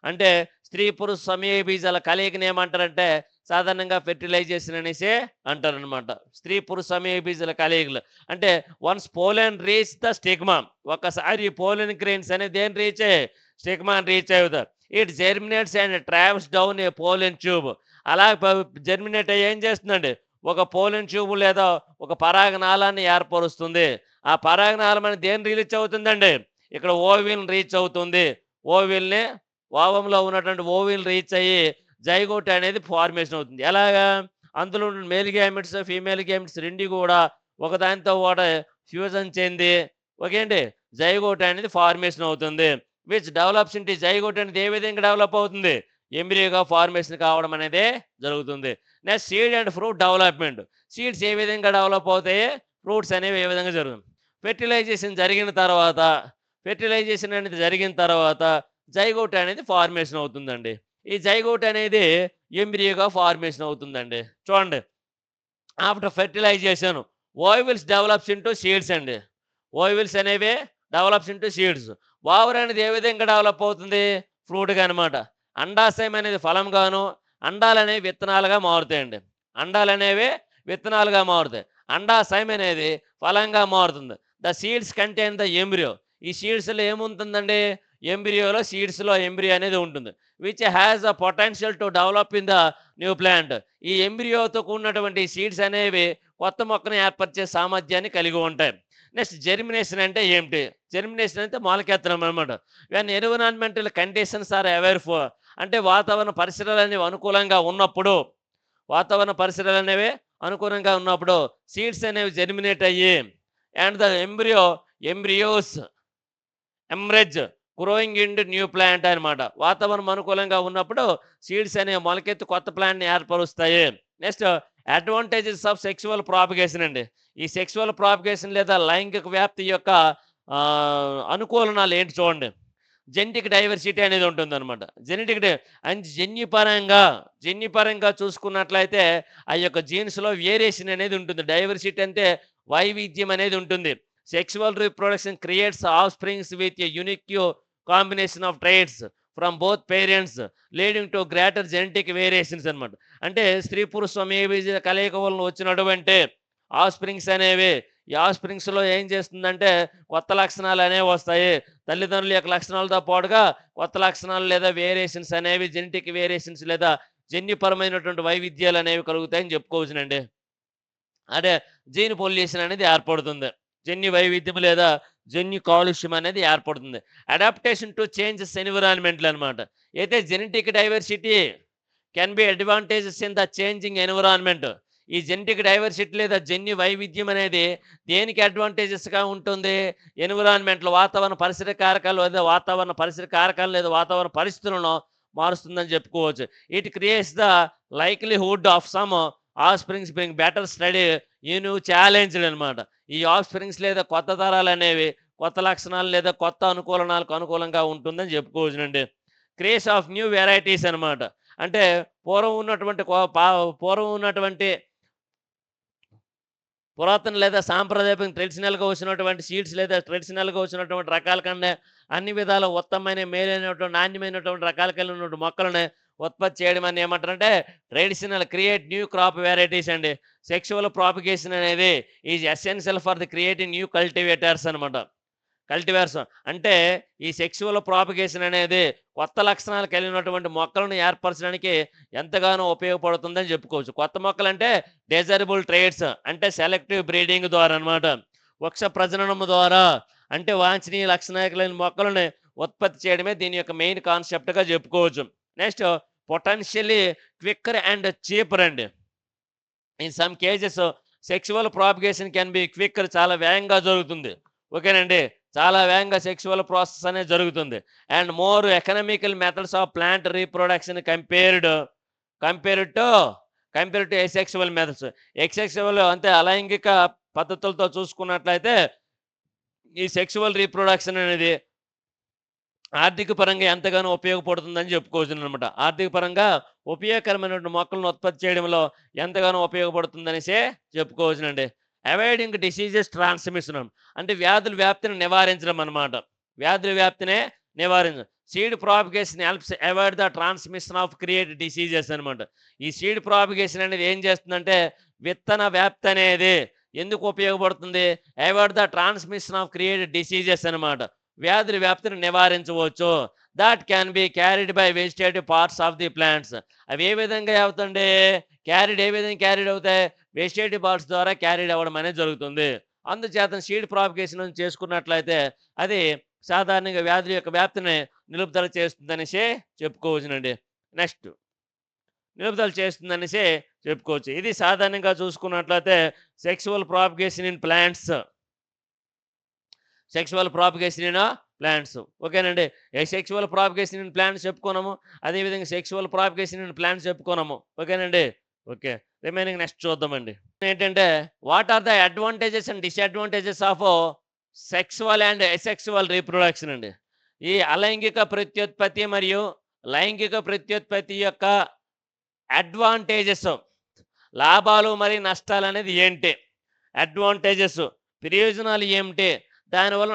అంటే స్త్రీ పురుష సమయ బీజాల కలయికని ఏమంటారంటే సాధారణంగా ఫెర్టిలైజేషన్ అనేసి అంటారనమాట. స్త్రీ పురుష సమయ బీజాల కలయికలు. అంటే once pollen reach the stigma. ఒకసారి పోలెన్ గ్రెయిన్స్ అనేది దేన్ని రీచ్ అయ్యాయి? స్టిగ్మాని రీచ్ అవుతారు. It germinates and travels down a pollen tube. అలా జెర్మినేట్ అయ్యి ఏం చేస్తుందండి? ఒక పోలెన్ ట్యూబ్ లేదా ఒక పరాగనాళాన్ని ఏర్పరుస్తుంది. ఆ పరాగనాళం అనేది దేన్ని రీచ్ అవుతుందండి? ఇక్కడ ఓవిల్‌ని రీచ్ అవుతుంది. ఓవిల్‌ని ఓవంలో ఉన్నటువంటి ఓవిల్ రీచ్ అయ్యి జైగోట్ అనేది ఫార్మేషన్ అవుతుంది. ఎలాగా? అందులో ఉన్న మేల్ గ్యామెట్స్, ఫీమేల్ గ్యామెట్స్ 2 కూడా ఒకదానితో ఒకటి ఫ్యూజన్ చెంది ఓకేండి జైగోట్ అనేది ఫార్మేషన్ అవుతుంది. విచ్ డెవలప్స్ ఇంటు జైగోట్ అనేది ఏ విధంగా డెవలప్ అవుతుంది? ఎంబ్రియోగా ఫార్మేషన్ కావడం అనేది జరుగుతుంది. Next seed and fruit development. Seeds ఏ విధంగా డెవలప్ అవుతాయి? ఫ్రూట్స్ అనేవి ఏ విధంగా జరుగుతుంది? ఫెర్టిలైజేషన్ అనేది జరిగిన తర్వాత జైగోట్ అనేది ఫార్మేషన్ అవుతుందండి. ఈ జైగోట్ అనేది ఎంబ్రియోగా ఫార్మేషన్ అవుతుందండి. చూడండి. After fertilization ovules develops into seeds అండి. ఓవిల్స్ అనేవి డెవలప్స్ ఇంటూ సీడ్స్. ఓవర్ అనేది ఏ విధంగా డెవలప్ అవుతుంది? ఫ్రూట్‌గా అనమాట. అండాశయం అనేది ఫలంగాను, అండాలనేవి విత్తనాలుగా మారుతాయండి. అండాలనేవి విత్తనాలుగా మారుతాయి. అండాశయం అనేది ఫలంగా మారుతుంది. The seeds contain the embryo. ఈ సీడ్స్‌లో ఏముంటుందండి? ఎంబ్రియోలో సీడ్స్‌లో ఎంబ్రియో అనేది ఉంటుంది. Which has the potential to develop in the new plant. ఈ ఎంబ్రియోతో కూడినటువంటి సీడ్స్ అనేవి కొత్త మొక్కను ఏర్పరిచే సామర్థ్యాన్ని కలిగి ఉంటాయి. నెక్స్ట్ జెర్మినేషన్ అంటే ఏమిటి? జెర్మినేషన్ అంటే మొలకెత్తడం అనమాట. When environmental conditions are aware for. అంటే వాతావరణ పరిసరాలు అనేవి అనుకూలంగా ఉన్నప్పుడు సీడ్స్ అనేవి జెర్మినేట్ అయ్యి and the embryos emerge growing into new plant అనమాట. వాతావరణం అనుకూలంగా ఉన్నప్పుడు సీడ్స్ అనేవి మొలకెత్తి కొత్త ప్లాంట్‌ని ఏర్పరుస్తాయి. Next advantages of sexual propagation అండి. ఈ సెక్సువల్ ప్రాపగేషన్ లేదా లైంగిక వ్యాప్తి యొక్క అనుకూలనాలు ఏంటి చూడండి. జెనెటిక్ డైవర్సిటీ అనేది ఉంటుందన్నమాట. జన్యుపరంగా చూసుకున్నట్లయితే ఆ యొక్క జీన్స్‌లో వేరియేషన్ అనేది ఉంటుంది. డైవర్సిటీ అంటే వైవిధ్యం అనేది ఉంటుంది. Sexual reproduction creates offsprings with a unique combination of traits from both parents leading to greater genetic variations అనమాట. అంటే స్త్రీ పురుష సమయబీజ కలయిక వలన వచ్చినటువంటి ఆఫ్‌స్ప్రింగ్స్ అనేవి ఈ ఆఫ్‌స్ప్రింగ్స్‌లో ఏం చేస్తుందంటే కొత్త లక్షణాలు అనేవి వస్తాయి. తల్లిదండ్రుల యొక్క లక్షణాలతో పాటుగా కొత్త లక్షణాలు లేదా వేరియేషన్స్ అనేవి జెనెటిక్ వేరియేషన్స్ లేదా జన్యుపరమైనటువంటి వైవిధ్యాలు అనేవి కలుగుతాయని చెప్పుకోవచ్చునండి. అంటే జీన్ పొల్యూషన్ అనేది ఏర్పడుతుంది. జన్యు వైవిధ్యం లేదా జన్యు కాలుష్యం అనేది ఏర్పడుతుంది. అడాప్టేషన్ టు చేంజెస్ ఎన్విరాన్మెంట్లు అనమాట. అయితే genetic diversity can be advantages in the changing environment. ఈ జెనెటిక్ డైవర్సిటీ లేదా జన్యు వైవిధ్యం అనేది దేనికి అడ్వాంటేజెస్గా ఉంటుంది? ఎన్విరాన్మెంట్లో వాతావరణ పరిసర కారకాలు లేదా వాతావరణ పరిసర కారకాలు లేదా వాతావరణ పరిస్థితులను మారుస్తుందని చెప్పుకోవచ్చు. It creates the likelihood of some of springs bring better study new challenged అనమాట. ఈ ఆఫ్ స్ప్రింగ్స్ లేదా కొత్త తరాలు అనేవి కొత్త లక్షణాలు లేదా కొత్త అనుకూలనాలకు అనుకూలంగా ఉంటుందని చెప్పుకోవచ్చునండి. క్రేస్ ఆఫ్ న్యూ వెరైటీస్ అనమాట. అంటే పూర్వం ఉన్నటువంటి పురాతన లేదా సాంప్రదాయకంగా ట్రెడిషనల్‌గా వచ్చినటువంటి సీడ్స్ లేదా ట్రెడిషనల్‌గా వచ్చినటువంటి రకాల కన్నా అన్ని విధాల ఉత్తమమైన, మేలైనటువంటి, నాణ్యమైనటువంటి రకాలు కలిగినటువంటి మొక్కలను ఉత్పత్తి చేయడం అని ఏమంటారంటే traditional create new crop varieties అండి. సెక్సువల్ ప్రాపగేషన్ అనేది is essential for the creating new cultivators అనమాట. కల్టివేర్స్ అంటే ఈ సెక్సువల్ ప్రాపగేషన్ అనేది కొత్త లక్షణాలు కలిగినటువంటి మొక్కలను ఏర్పరచడానికి ఎంతగానో ఉపయోగపడుతుందని చెప్పుకోవచ్చు. కొత్త మొక్కలంటే డిజైరబుల్ ట్రేడ్స్ అంటే సెలెక్టివ్ బ్రీడింగ్ ద్వారా అనమాట. వృక్ష ప్రజననం ద్వారా అంటే వాంఛనీయ లక్షణాలు కలిగిన మొక్కలను ఉత్పత్తి చేయడమే దీని యొక్క మెయిన్ కాన్సెప్ట్‌గా చెప్పుకోవచ్చు. Next potentially quicker and cheaper అండి. In some cases sexual propagation can be quicker, చాలా వేగంగా జరుగుతుంది. ఓకేనండి. చాలా వేగంగా సెక్సువల్ ప్రాసెస్ అనేది జరుగుతుంది. And more economical methods of plant reproduction compared to asexual methods. Asexual అంటే అలైంగిక పద్ధతులతో చూసుకున్నట్లయితే ఈ సెక్సువల్ రీప్రొడక్షన్ అనేది ఆర్థిక పరంగా ఎంతగానో ఉపయోగపడుతుందని చెప్పుకోవచ్చునమాట. ఆర్థిక పరంగా ఉపయోగకరమైనటువంటి మొక్కలను ఉత్పత్తి చేయడంలో ఎంతగానో ఉపయోగపడుతుందనేసే చెప్పుకోవచ్చునండి. అవాయిడింగ్ డిసీజెస్ ట్రాన్స్మిషన్ అంటే వ్యాధుల వ్యాప్తిని నివారించడం అనమాట. వ్యాధుల వ్యాప్తినే నివారించడం. Seed propagation helps avoid the transmission of create diseases అనమాట. ఈ సీడ్ ప్రాపగేషన్ అనేది ఏం చేస్తుందంటే విత్తన వ్యాప్తి అనేది ఎందుకు ఉపయోగపడుతుంది? Avoid the transmission of create diseases అనమాట. వ్యాధుల వ్యాప్తిని నివారించవచ్చు. That can be carried by vegetative parts of the plants. అవి ఏ విధంగా అవుతుంది? ఏ విధంగా క్యారీడ్ అవుతాయి? వెజిటేటివ్ పార్ట్స్ ద్వారా క్యారీడ్ అవ్వడం అనేది జరుగుతుంది. అందుచేత సీడ్ ప్రాపగేషన్ చేసుకున్నట్లయితే అది సాధారణంగా వ్యాధుల యొక్క వ్యాప్తిని నిలుపుదల చేస్తుందనేసి చెప్పుకోవచ్చునండి. నెక్స్ట్ నిలుపుదల చేస్తుందనేసి చెప్పుకోవచ్చు. ఇది సాధారణంగా చూసుకున్నట్లయితే సెక్సువల్ ప్రాపగేషన్ ఇన్ ప్లాంట్స్. ఓకేనండి. సెక్సువల్ ప్రాపగేషన్ ఇన్ ప్లాంట్స్ చెప్పుకున్నాము. అదేవిధంగా సెక్సువల్ ప్రాపగేషన్ ఇన్ ప్లాంట్స్ చెప్పుకున్నాము. ఓకేనండి. ఓకే. రిమైనింగ్ నెక్స్ట్ చూద్దామండి. ఏంటంటే what are the advantages and disadvantages of sexual and asexual reproduction అండి. ఈ అలైంగిక ప్రత్యుత్పత్తి మరియు లైంగిక ప్రత్యుత్పత్తి యొక్క అడ్వాంటేజెస్, లాభాలు మరియు నష్టాలు అనేది ఏంటి? అడ్వాంటేజెస్ ప్రయోజనాలు ఏమిటి? దానివల్ల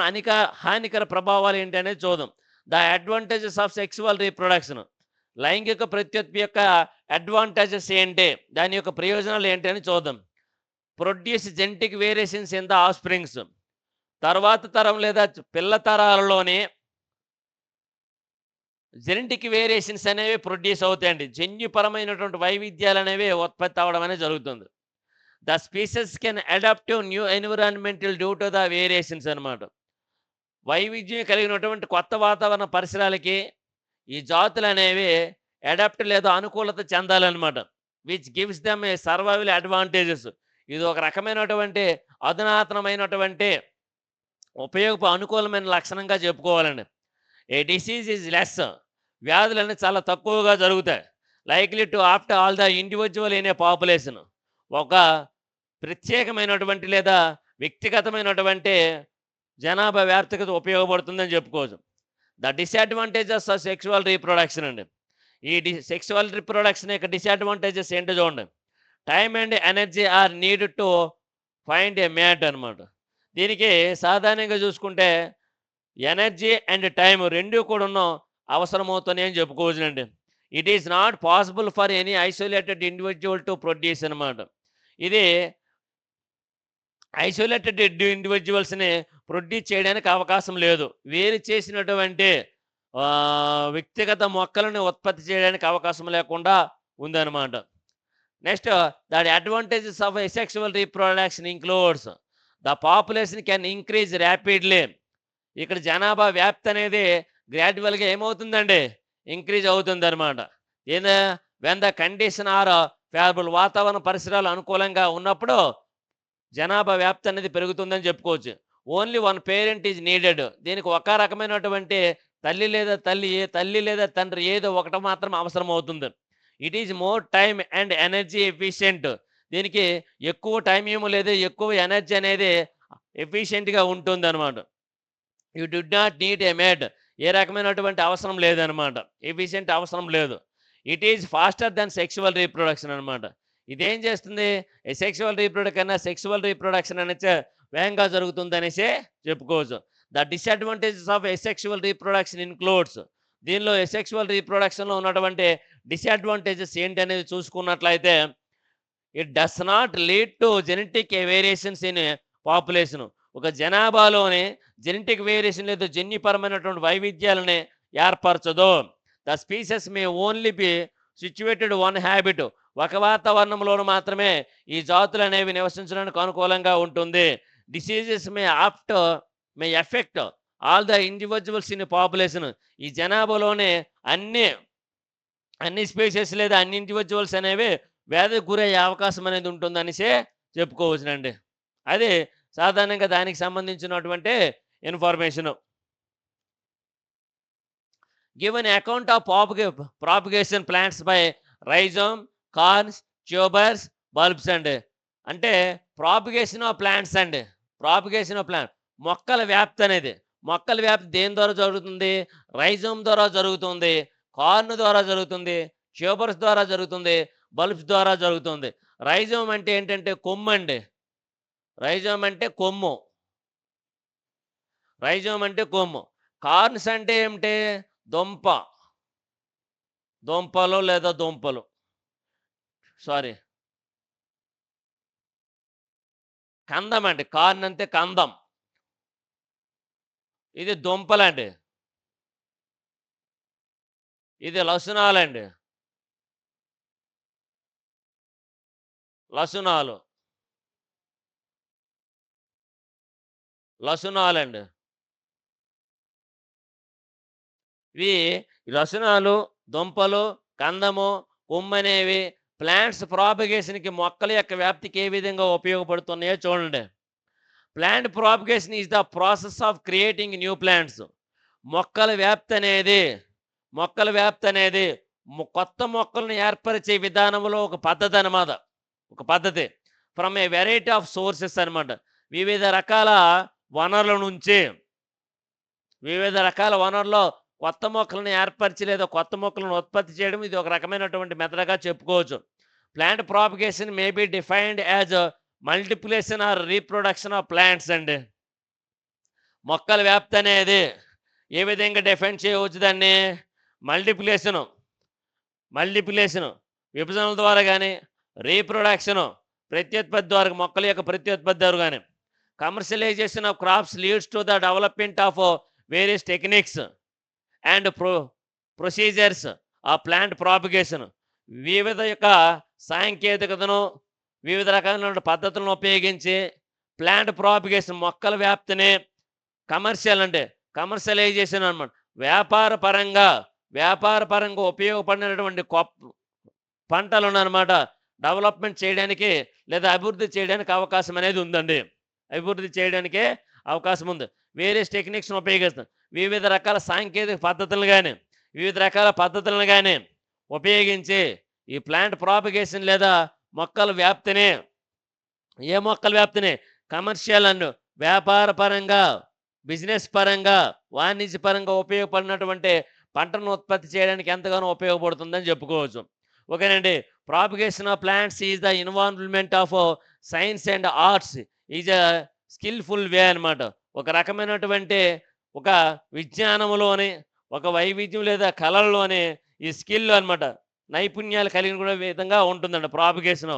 హానికర ప్రభావాలు ఏంటి అనేది చూద్దాం. The advantages of sexual reproduction. లైంగిక ప్రత్యుత్పత్తి యొక్క అడ్వాంటేజెస్ ఏంటి? దాని యొక్క ప్రయోజనాలు ఏంటి అని చూద్దాం. Produce genetic variations in the offsprings. తర్వాత తరం లేదా పిల్ల తరాలలోని జెనెటిక్ వేరియేషన్స్ అనేవి ప్రొడ్యూస్ అవుతాయండి. జన్యుపరమైనటువంటి వైవిధ్యాలు అనేవి ఉత్పత్తి అవ్వడం అనేది జరుగుతుంది. The species can adapt to new environmental due to the variations అనమాట. వైవిధ్యం కలిగినటువంటి కొత్త వాతావరణ పరిసరాలకి ఈ జాతులు అనేవి అడాప్ట్ లేదా అనుకూలత చెందాలన్నమాట. Which gives them a survival advantages. ఇది ఒక రకమైనటువంటి అధునాతనమైనటువంటి అనుకూలమైన లక్షణంగా చెప్పుకోవాలండి. A disease is less. వ్యాధులన్నీ చాలా తక్కువగా జరుగుతాయి. Likely to after all the individual in a population. ఒక ప్రత్యేకమైనటువంటి లేదా వ్యక్తిగతమైనటువంటి జనాభా వ్యాప్తికి ఉపయోగపడుతుందని చెప్పుకోవచ్చు. The disadvantages of sexual reproduction అండి. ఈ సెక్సువల్ రీప్రొడక్షన్ యొక్క డిసడ్వాంటేజెస్ ఏంటో చూడండి. Time and energy are need to find a mate అనమాట. దీనికి సాధారణంగా చూసుకుంటే ఎనర్జీ అండ్ టైం రెండు కూడా అవసరమవుతున్నాయి అని చెప్పుకోవచ్చునండి. It is not possible for any isolated individual to produce అనమాట. ఇది ఐసోలేటెడ్ ఇండివిజువల్స్ని ప్రొడ్యూస్ చేయడానికి అవకాశం లేదు. వేరు చేసినటువంటి వ్యక్తిగత మొక్కలను ఉత్పత్తి చేయడానికి అవకాశం లేకుండా ఉందన్నమాట. Next the advantages of asexual reproduction includes the population can increase rapidly. ఇక్కడ జనాభా వ్యాప్తి అనేది గ్రాడ్యువల్గా ఏమవుతుందండి, ఇంక్రీజ్ అవుతుందన్నమాట. ఏదా when the condition are favourable, వాతావరణ పరిసరాలు అనుకూలంగా ఉన్నప్పుడు జనాభా వ్యాప్తి అనేది పెరుగుతుందని చెప్పుకోవచ్చు. Only one parent is needed. దీనికి ఒక రకమైనటువంటి తల్లి లేదా తండ్రి ఏదో ఒకటి మాత్రం అవసరం అవుతుంది. It is more time and energy efficient. దీనికి ఎక్కువ టైం ఏమో లేదు, ఎక్కువ ఎనర్జీ అనేది ఎఫిషియెంట్గా ఉంటుంది అనమాట. You do not need a mate. ఏ రకమైనటువంటి అవసరం లేదనమాట, ఎఫిషియెంట్ అవసరం లేదు. It is faster than sexual reproduction అనమాట. ఇదేం చేస్తుంది, సెక్సువల్ రీప్రొడక్షన్ అనేది వేగంగా జరుగుతుంది అనేసి చెప్పుకోవచ్చు. The disadvantages of asexual reproduction includes. దీనిలో ఎసెక్షువల్ రీప్రొడక్షన్లో ఉన్నటువంటి డిసడ్వాంటేజెస్ ఏంటి అనేది చూసుకున్నట్లయితే, it does not lead to genetic variations in population. ఒక జనాభాలోని జెనెటిక్ వేరియేషన్ లేదా జన్యుపరమైనటువంటి వైవిధ్యాలని ఏర్పరచదు. The species may only be situated one habit. ఒక వాతావరణంలోనూ మాత్రమే ఈ జాతులు అనేవి నివసించడానికి అనుకూలంగా ఉంటుంది. Diseases may affect all the individuals in population. ఈ జనాభాలోనే అన్ని స్పీసెస్ లేదా అన్ని ఇండివిజువల్స్ అనేవి వ్యాధికి గురయ్యే అవకాశం అనేది ఉంటుందనేసి చెప్పుకోవచ్చునండి. అది సాధారణంగా దానికి సంబంధించినటువంటి information. Give an account of propagation plants by rhizome, corns, tubers, bulbs అండి. అంటే ప్రాపగేషన్ ఆఫ్ ప్లాంట్స్ అండి. ప్రాపగేషన్ ఆఫ్ ప్లాంట్ మొక్కల వ్యాప్తి దేని ద్వారా జరుగుతుంది? రైజోమ్ ద్వారా జరుగుతుంది, కార్న్ ద్వారా జరుగుతుంది, ట్యూబర్స్ ద్వారా జరుగుతుంది, బల్బ్స్ ద్వారా జరుగుతుంది. రైజోమ్ అంటే ఏంటంటే కొమ్ము అండి. రైజోమ్ అంటే కొమ్ము. కార్న్స్ అంటే ఏమిటి? దుంపలు లేదా దుంపలు, కందం అండి. కార్న్ అంటే కందం, ఇది దుంపలండి, ఇది లసునాలండి. లసునాలండి. ఇవి లసునాలు, దుంపలు, కందము, కొమ్మనేవి ప్లాంట్స్ ప్రాపగేషన్కి, మొక్కల యొక్క వ్యాప్తికి ఏ విధంగా ఉపయోగపడుతున్నాయో చూడండి. Plant propagation is the process of creating new plants. మొక్కల వ్యాప్తి అనేది కొత్త మొక్కలను ఏర్పరిచే విధానంలో ఒక పద్ధతి అన్నమాట. From A variety of sources అనమాట. వివిధ రకాల వనరుల్లో కొత్త మొక్కలను ఏర్పరిచి లేదా కొత్త మొక్కలను ఉత్పత్తి చేయడం ఇది ఒక రకమైనటువంటి మెథడ్గా చెప్పుకోవచ్చు. Plant propagation may be defined as multiplication or reproduction of plants అండి. మొక్కల వ్యాప్తి అనేది ఏ విధంగా డిఫైన్ చేయవచ్చు? దాన్ని మల్టిప్లికేషను విభజనల ద్వారా కానీ, రీప్రొడక్షను ప్రత్యుత్పత్తి ద్వారా, మొక్కల యొక్క ప్రత్యుత్పత్తి ద్వారా కానీ, commercialisation of crops leads to the development of various techniques and procedures ఆ ప్లాంట్ ప్రాపగేషన్. వివిధ యొక్క సాంకేతికతను, వివిధ రకాలైన పద్ధతులను ఉపయోగించి ప్లాంట్ ప్రాపగేషన్ మొక్కల వ్యాప్తిని కమర్షియలైజేషన్ అనమాట, వ్యాపార పరంగా ఉపయోగపడినటువంటి పంటలను అనమాట డెవలప్మెంట్ చేయడానికి లేదా అభివృద్ధి చేయడానికి అవకాశం అనేది ఉందండి. అవకాశం ఉంది. వేరియస్ టెక్నిక్స్ను ఉపయోగిస్తాం. వివిధ రకాల సాంకేతిక పద్ధతులను కానీ ఉపయోగించి ఈ ప్లాంట్ ప్రాపగేషన్ లేదా మొక్కల వ్యాప్తిని కమర్షియల్ అండ్ వ్యాపార పరంగా, బిజినెస్ పరంగా, వాణిజ్య పరంగా ఉపయోగపడినటువంటి పంటను ఉత్పత్తి చేయడానికి ఎంతగానో ఉపయోగపడుతుందని చెప్పుకోవచ్చు. ఓకేనండి. Propagation of plants is the involvement of science and arts is a skilful way అనమాట. ఒక రకమైనటువంటి ఒక విజ్ఞానంలోని, ఒక వైవిధ్యం లేదా కళల్లోని ఈ స్కిల్ అనమాట, నైపుణ్యాలు కలిగిన కూడా విధంగా ఉంటుందండి ప్రాపగేషన్.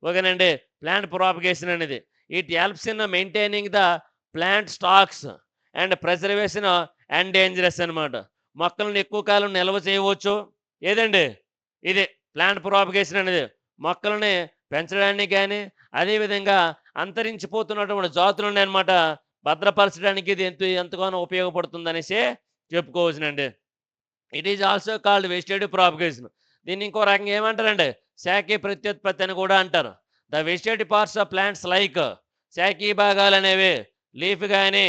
ఓకేనండి. ప్లాంట్ ప్రాపగేషన్ అనేది it helps in maintaining the plant stocks and preservation and dangerous అనమాట. మొక్కలను ఎక్కువ కాలం నిల్వ చేయవచ్చు. ఏదండి ఇది ప్లాంట్ ప్రాపగేషన్ అనేది మొక్కలని పెంచడానికి కానీ, అదేవిధంగా అంతరించిపోతున్నటువంటి జాతులు ఉన్నాయన్నమాట. భద్రపరచడానికి ఇది ఎంతగానో ఉపయోగపడుతుందనేసి చెప్పుకోవచ్చునండి. It is also called vegetative propagation. దీన్ని ఇంకో రకంగా ఏమంటారంటే శాఖీ ప్రత్యుత్పత్తి అని కూడా అంటారు. The vegetative parts of plants like శాఖీ భాగాలు అనేవి లీఫ్ కానీ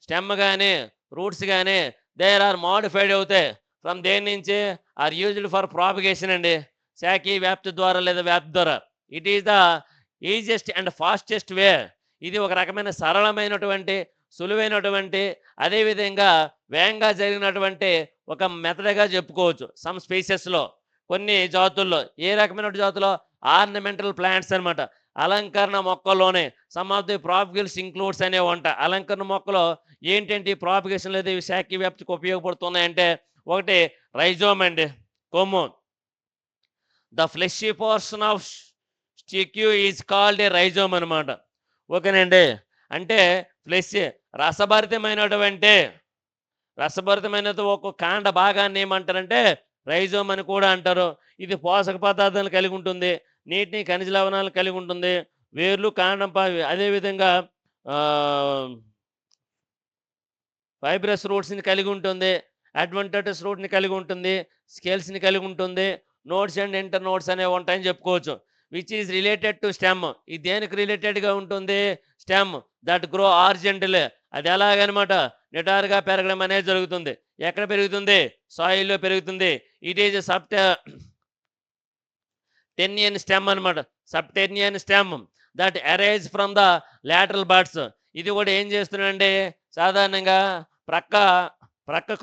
స్టెమ్ కానీ రూట్స్ కానీ దేర్ ఆర్ మోడిఫైడ్ అవుతాయి ఫ్రమ్ దేని నుంచి ఆర్ యూజ్డ్ ఫర్ ప్రాపగేషన్ అండి. శాఖీ వ్యాప్తి ద్వారా లేదా వ్యాప్తి ద్వారా. It is the easiest and fastest వే. ఇది ఒక రకమైన సరళమైనటువంటి సులువైనటువంటి అదేవిధంగా వేగంగా జరిగినటువంటి ఒక మెథడ్గా చెప్పుకోవచ్చు. సమ్ స్పీసెస్లో కొన్ని జాతుల్లో ఏ రకమైన జాతులో ఆర్నమెంటల్ ప్లాంట్స్ అనమాట. అలంకరణ మొక్కల్లోనే some of the propagations includes అనేవి అంట. అలంకరణ మొక్కలో ఏంటంటే ప్రాపగేషన్ లేదా ఇవి శాఖీ వ్యాప్తికి ఉపయోగపడుతున్నాయంటే ఒకటి రైజోమ్ అండి, కొమ్ము. The fleshy portion of stick is called a rhizome అనమాట. ఓకేనండి. అంటే ఫ్లెష్ రసభరితమైనది ఒక కాండ భాగాన్ని ఏమంటారంటే రైజోమ్ అని కూడా అంటారు. ఇది పోషక పదార్థాలు కలిగి ఉంటుంది, నీటిని ఖనిజ లవణాలు కలిగి ఉంటుంది, వేర్లు కాండం అదేవిధంగా ఫైబ్రస్ రూట్స్ని కలిగి ఉంటుంది, అడ్వాంటేజెస్ రూట్ని కలిగి ఉంటుంది, స్కేల్స్ని కలిగి ఉంటుంది, నోట్స్ అండ్ ఇంటర్ నోట్స్ అనేవి ఉంటాయని చెప్పుకోవచ్చు. Which is related to stem. ఇది దేనికి రిలేటెడ్గా ఉంటుంది? Stem that grow ఆర్జెంటల్. అది ఎలాగనమాట నిటారుగా పెరగడం అనేది జరుగుతుంది. ఎక్కడ పెరుగుతుంది? సాయిల్లో పెరుగుతుంది. ఇట్ ఈజ్ సబ్టెర్నియన్ స్టెమ్ అనమాట. Subterranean stem that arise from the lateral buds. ఇది కూడా ఏం చేస్తుందండి సాధారణంగా ప్రక్క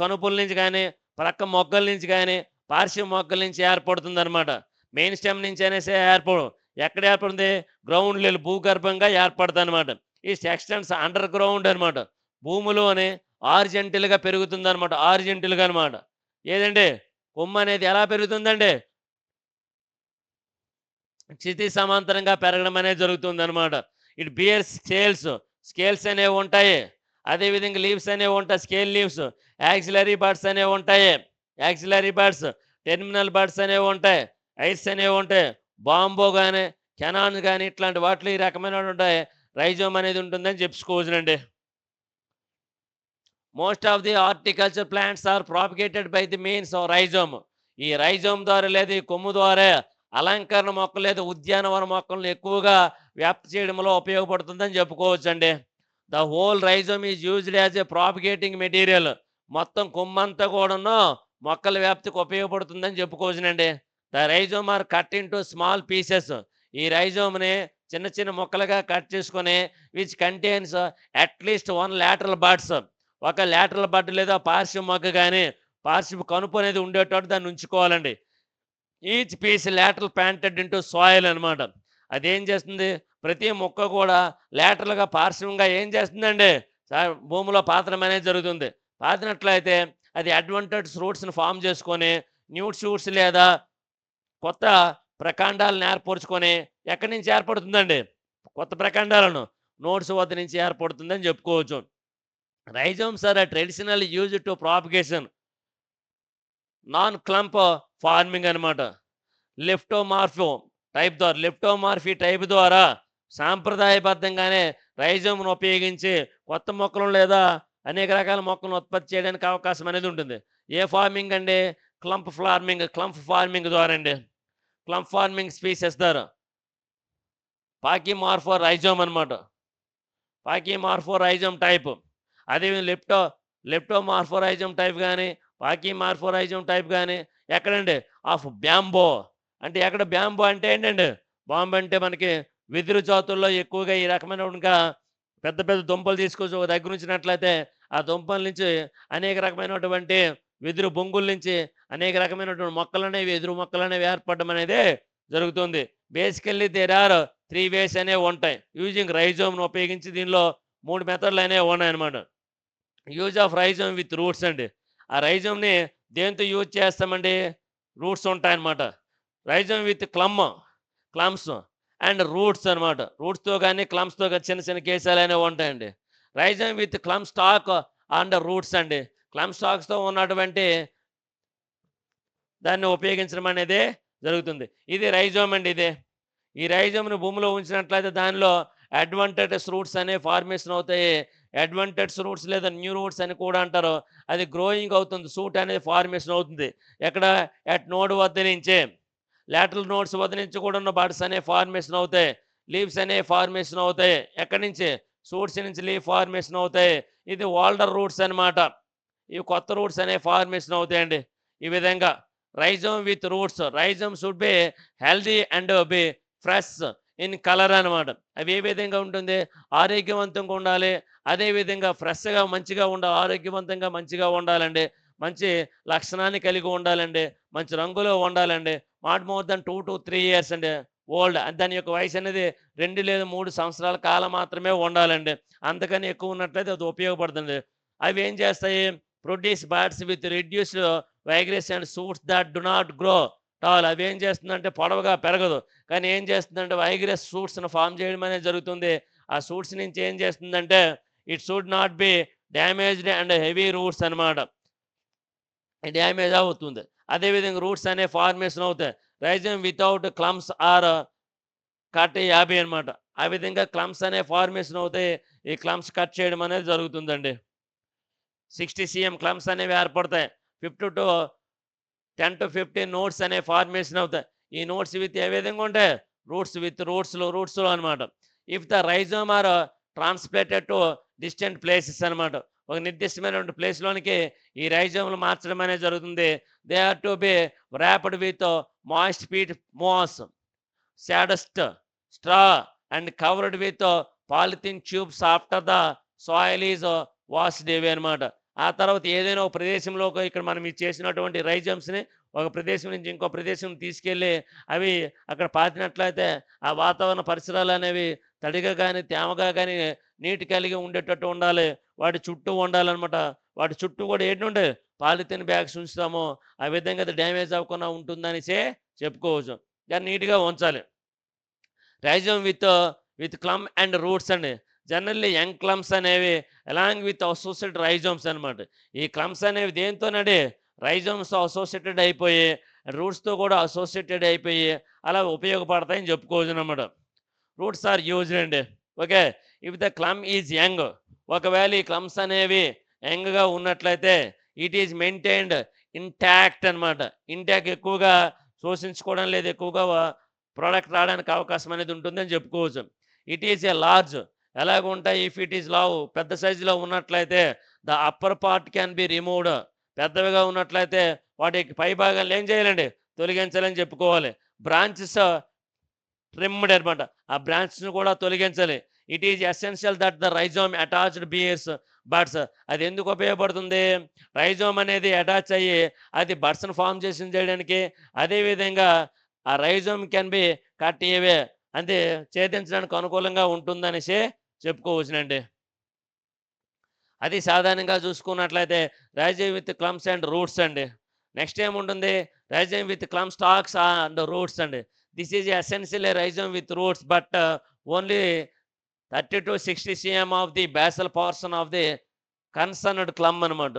కనుపుల నుంచి కానీ ప్రక్క మొగ్గల నుంచి కానీ పార్శ్వ మొగ్గల నుంచి ఏర్పడుతుంది అనమాట. మెయిన్ స్టెమ్ నుంచి అనేసి ఎక్కడ ఏర్పడుతుంది? గ్రౌండ్ లెవెల్ భూగర్భంగా ఏర్పడుతుంది అనమాట. ఈ సెక్షన్స్ అండర్ గ్రౌండ్ అనమాట. భూమిలోనే ఆర్జెంటల్గా పెరుగుతుంది అనమాట. ఆర్జెంటల్గా అనమాట. ఏదండి కొమ్ము అనేది ఎలా పెరుగుతుందండి? క్షితి సమాంతరంగా పెరగడం అనేది జరుగుతుంది అనమాట. ఇట్ బియర్స్ స్కేల్స్ అనేవి ఉంటాయి. అదేవిధంగా లీవ్స్ అనేవి ఉంటాయి, స్కేల్ లీవ్స్. యాక్సిలరీ బర్డ్స్ అనేవి ఉంటాయి, టెర్మినల్ బర్డ్స్ అనేవి ఉంటాయి, ఐస్ అనేవి ఉంటాయి. బాంబో కానీ కెనాన్స్ కానీ ఇట్లాంటి వాటిలో ఈ రకమైన ఉంటాయి. రైజోమ్ అనేది ఉంటుందని చెప్పుకోవచ్చునండి. Most of the horticulture plants are propagated by the means of rhizome. ఈ రైజోమ్ ద్వారా లేదా ఈ కొమ్ము ద్వారా అలంకరణ మొక్కలు లేదా ఉద్యానవన మొక్కలను ఎక్కువగా వ్యాప్తి చేయడంలో ఉపయోగపడుతుందని చెప్పుకోవచ్చండి. The whole rhizome is used as a propagating material. మొత్తం కొమ్మంతా కూడాను మొక్కల వ్యాప్తికి ఉపయోగపడుతుందని చెప్పుకోవచ్చునండి. The rhizome are cut into small pieces. ఈ రైజోమ్ని చిన్న చిన్న ముక్కలుగా కట్ చేసుకొని which contains at least 1 lateral buds. ఒక లాటరల్ బడ్ లేదా పార్శ్వ మొగ్గ కానీ పార్శ్వ కనుపు అనేది ఉండేటట్టు దాన్ని ఉంచుకోవాలండి. Each piece lateral planted into soil అనమాట. అదేం చేస్తుంది? ప్రతి మొక్క కూడా లాటరల్గా పార్శ్వంగా ఏం చేస్తుందండి భూమిలో పాతడం అనేది జరుగుతుంది. పాతినట్లయితే అది అడ్వాంటేజ్ రూట్స్ని ఫామ్ చేసుకొని న్యూ షూట్స్ లేదా కొత్త ప్రకాండాలను ఏర్పరచుకొని ఎక్కడి నుంచి ఏర్పడుతుందండి? కొత్త ప్రకాండాలను నోట్స్ వద్ద నుంచి ఏర్పడుతుందని చెప్పుకోవచ్చు. Rhizomes are traditional use to propagation non clump forming అనమాట. లెఫ్టోమార్ఫీ టైప్ ద్వారా సాంప్రదాయబద్ధంగానే రైజోమ్ను ఉపయోగించి కొత్త మొక్కలను లేదా అనేక రకాల మొక్కలను ఉత్పత్తి చేయడానికి అవకాశం అనేది ఉంటుంది. ఏ ఫార్మింగ్ అండి? క్లంప్ ఫార్మింగ్ ద్వారా అండి. క్లంప్ ఫార్మింగ్ స్పీసెస్ ద్వారా పాకిమార్ఫో రైజోమ్ అనమాట. పాకిమార్ఫో రైజోమ్ టైప్. అదే లెప్టోమార్ఫో రైజోమ్ టైప్ కానీ పాకిమార్ఫో రైజోమ్ టైప్ కానీ ఎక్కడండి? Of bamboo. అంటే ఎక్కడ బ్యాంబో అంటే ఏంటండి? బాంబు అంటే మనకి వెదురు జాతుల్లో ఎక్కువగా ఈ రకమైన పెద్ద పెద్ద దుంపలు తీసుకొచ్చి ఒక దగ్గర ఉంచినట్లయితే ఆ దుంపల నుంచి అనేక రకమైనటువంటి వెదురు బొంగుల నుంచి అనేక రకమైనటువంటి మొక్కలనేవి ఎదురు మొక్కలనేవి ఏర్పడడం అనేది జరుగుతుంది. బేసికల్లీ దేర్ ఆర్ 3 వేస్ అనేవి ఉంటాయి యూజింగ్ రైజోమ్ను ఉపయోగించి. దీనిలో 3 మెథడ్లు అనేవి ఉన్నాయన్నమాట. Use of rhizome with roots అండి. ఆ రైజోమ్ని దేంతో యూజ్ చేస్తామండి? రూట్స్ ఉంటాయన్నమాట. Rhizome with culms and roots అనమాట. రూట్స్తో కానీ క్లమ్స్తో కానీ చిన్న చిన్న కేసాలు అనేవి ఉంటాయండి. Rhizome with culm stock and roots అండి. క్లమ్ స్టాక్స్తో ఉన్నటువంటి దాన్ని ఉపయోగించడం అనేది జరుగుతుంది. ఇది రైజోమ్ అండి. ఈ రైజోమ్ని భూమిలో ఉంచినట్లయితే దానిలో అడ్వాంటేజెస్ రూట్స్ అనే ఫార్మేషన్ అవుతాయి. అడ్వాంటేజ్ రూట్స్ లేదా న్యూ రూట్స్ అని కూడా అంటారు. అది గ్రోయింగ్ అవుతుంది. షూట్ అనేది ఫార్మేషన్ అవుతుంది. ఎక్కడ ఎట్ నోడ్ వద్ద నుంచే. లాటరల్ నోడ్స్ వద్ద నుంచి కూడా ఉన్న బడ్స్ అనే ఫార్మేషన్ అవుతాయి. లీవ్స్ అనే ఫార్మేషన్ అవుతాయి. ఎక్కడి నుంచి? షూట్స్ నుంచి లీవ్ ఫార్మేషన్ అవుతాయి. ఇది ఓల్డర్ రూట్స్ అనమాట. ఇవి కొత్త రూట్స్ అనే ఫార్మేషన్ అవుతాయండి. ఈ విధంగా rhizome with roots. Rhizome should be healthy and be fresh in colour అనమాట. అవి ఏ విధంగా ఉంటుంది? ఆరోగ్యవంతంగా ఉండాలి. అదేవిధంగా ఫ్రెష్గా మంచిగా ఉండాలి. ఆరోగ్యవంతంగా మంచిగా ఉండాలండి. మంచి లక్షణాన్ని కలిగి ఉండాలండి. మంచి రంగులో ఉండాలండి. Not more than 2 to 3 years అండి ఓల్డ్. దాని యొక్క వయసు అనేది 2 లేదా 3 సంవత్సరాల కాలం మాత్రమే ఉండాలండి. అంతకని ఎక్కువ ఉన్నట్లయితే అది ఉపయోగపడుతుంది. అవి ఏం చేస్తాయి? Produce buds with reduced vigour and shoots that do not grow tall. అవి ఏం చేస్తుందంటే పొడవుగా పెరగదు. కానీ ఏం చేస్తుందంటే వైగ్రెస్ సూట్స్‌ను ఫార్మ్ చేయడం అనేది జరుగుతుంది. ఆ సూట్స్ నుంచి ఏం చేస్తుందంటే it should not be damaged and heavy roots అనమాట. డ్యామేజ్ అవుతుంది. అదేవిధంగా రూట్స్ అనే ఫార్మేషన్ అవుతాయి. రైజోమ్ వితౌట్ క్లమ్స్ ఆర్ కట్ 50 అనమాట. ఆ విధంగా క్లమ్స్ అనే ఫార్మేషన్ అవుతాయి. ఈ క్లమ్స్ కట్ చేయడం అనేది జరుగుతుందండి. 60 cm క్లమ్స్ అనేవి ఏర్పడతాయి. 10 to 15 నోట్స్ అనే ఫార్మేషన్ అవుతాయి. ఈ నోట్స్ విత్ ఏ విధంగా ఉంటాయి? రూట్స్‌లో అనమాట. If the rhizome are transplanted to distant places అనమాట. ఒక నిర్దిష్టమైనటువంటి ప్లేస్‌లోనికి ఈ రైజోమ్‌లు మార్చడం అనేది జరుగుతుంది. They are to be wrapped with moist peat moss, sawdust, straw and covered with polythene tubes after the soil is washed away అనమాట. ఆ తర్వాత ఏదైనా ఒక ప్రదేశంలోకి ఇక్కడ మనం ఇది చేసినటువంటి రైజమ్స్‌ని ఒక ప్రదేశం నుంచి ఇంకో ప్రదేశం తీసుకెళ్ళి అవి అక్కడ పాతినట్లయితే ఆ వాతావరణ పరిసరాలు అనేవి తడిగా కానీ, తేమగా కానీ, నీటి కలిగి ఉండేటట్టు ఉండాలి. వాటి చుట్టూ ఉండాలనమాట. వాటి చుట్టూ కూడా ఏంటంటే పాలిథిన్ బ్యాగ్స్ ఉంచుతాము. ఆ విధంగా అది డ్యామేజ్ అవ్వకుండా ఉంటుందనేసే చెప్పుకోవచ్చు. దాన్ని నీట్‌గా ఉంచాలి. రైజోమ్ విత్ క్లమ్ అండ్ రూట్స్ అండి. జనరల్లీ యంగ్ క్లమ్స్ అనేవి అలాంగ్ విత్ అసోసియేటెడ్ రైజోమ్స్ అనమాట. ఈ క్లమ్స్ అనేవి దేనితోనండి? రైజోమ్స్‌తో అసోసియేటెడ్ అయిపోయి, రూట్స్‌తో కూడా అసోసియేటెడ్ అయిపోయి అలా ఉపయోగపడతాయని చెప్పుకోవచ్చునమాట. రూట్స్ ఆర్ యూజ్డ్ అండి. Okay. If the culm is young. ఒకవేళ ఈ క్లమ్స్ అనేవి యంగ్‌గా ఉన్నట్లయితే ఇట్ ఈజ్ మెయింటైన్డ్ ఇంటాక్ట్ అనమాట. ఇంటాక్ట్ ఎక్కువగా శోషించుకోవడం లేదు. ఎక్కువగా ప్రొడక్ట్ రావడానికి అవకాశం అనేది ఉంటుందని చెప్పుకోవచ్చు. It is a large. ఎలాగుంటాయి? ఇఫ్ ఇట్ ఈజ్ లావ్. పెద్ద సైజులో ఉన్నట్లయితే the upper part can be removed. పెద్దవిగా ఉన్నట్లయితే వాటి పై భాగాలు ఏం చేయాలండి? తొలగించాలని చెప్పుకోవాలి. బ్రాంచెస్ ట్రిమ్డ్ అనమాట. ఆ బ్రాంచ్‌ని కూడా తొలగించాలి. It is essential that the rhizome attached beers buds. అది ఎందుకు ఉపయోగపడుతుంది? రైజోమ్ అనేది అటాచ్ అయ్యి అది బడ్స్‌ని ఫార్మ్ చేయడానికి. అదేవిధంగా ఆ rhizome can be cut away. అంటే ఛేదించడానికి అనుకూలంగా ఉంటుందనేసి చెప్పుకోవచ్చునండి. అది సాధారణంగా చూసుకున్నట్లయితే rhizome with culms and roots అండి. నెక్స్ట్ ఏముంటుంది? Rhizome with culm stocks and roots అండి. This is essentially rhizome with roots but only 30 to 60 cm of the basal portion of the concerned culm అనమాట.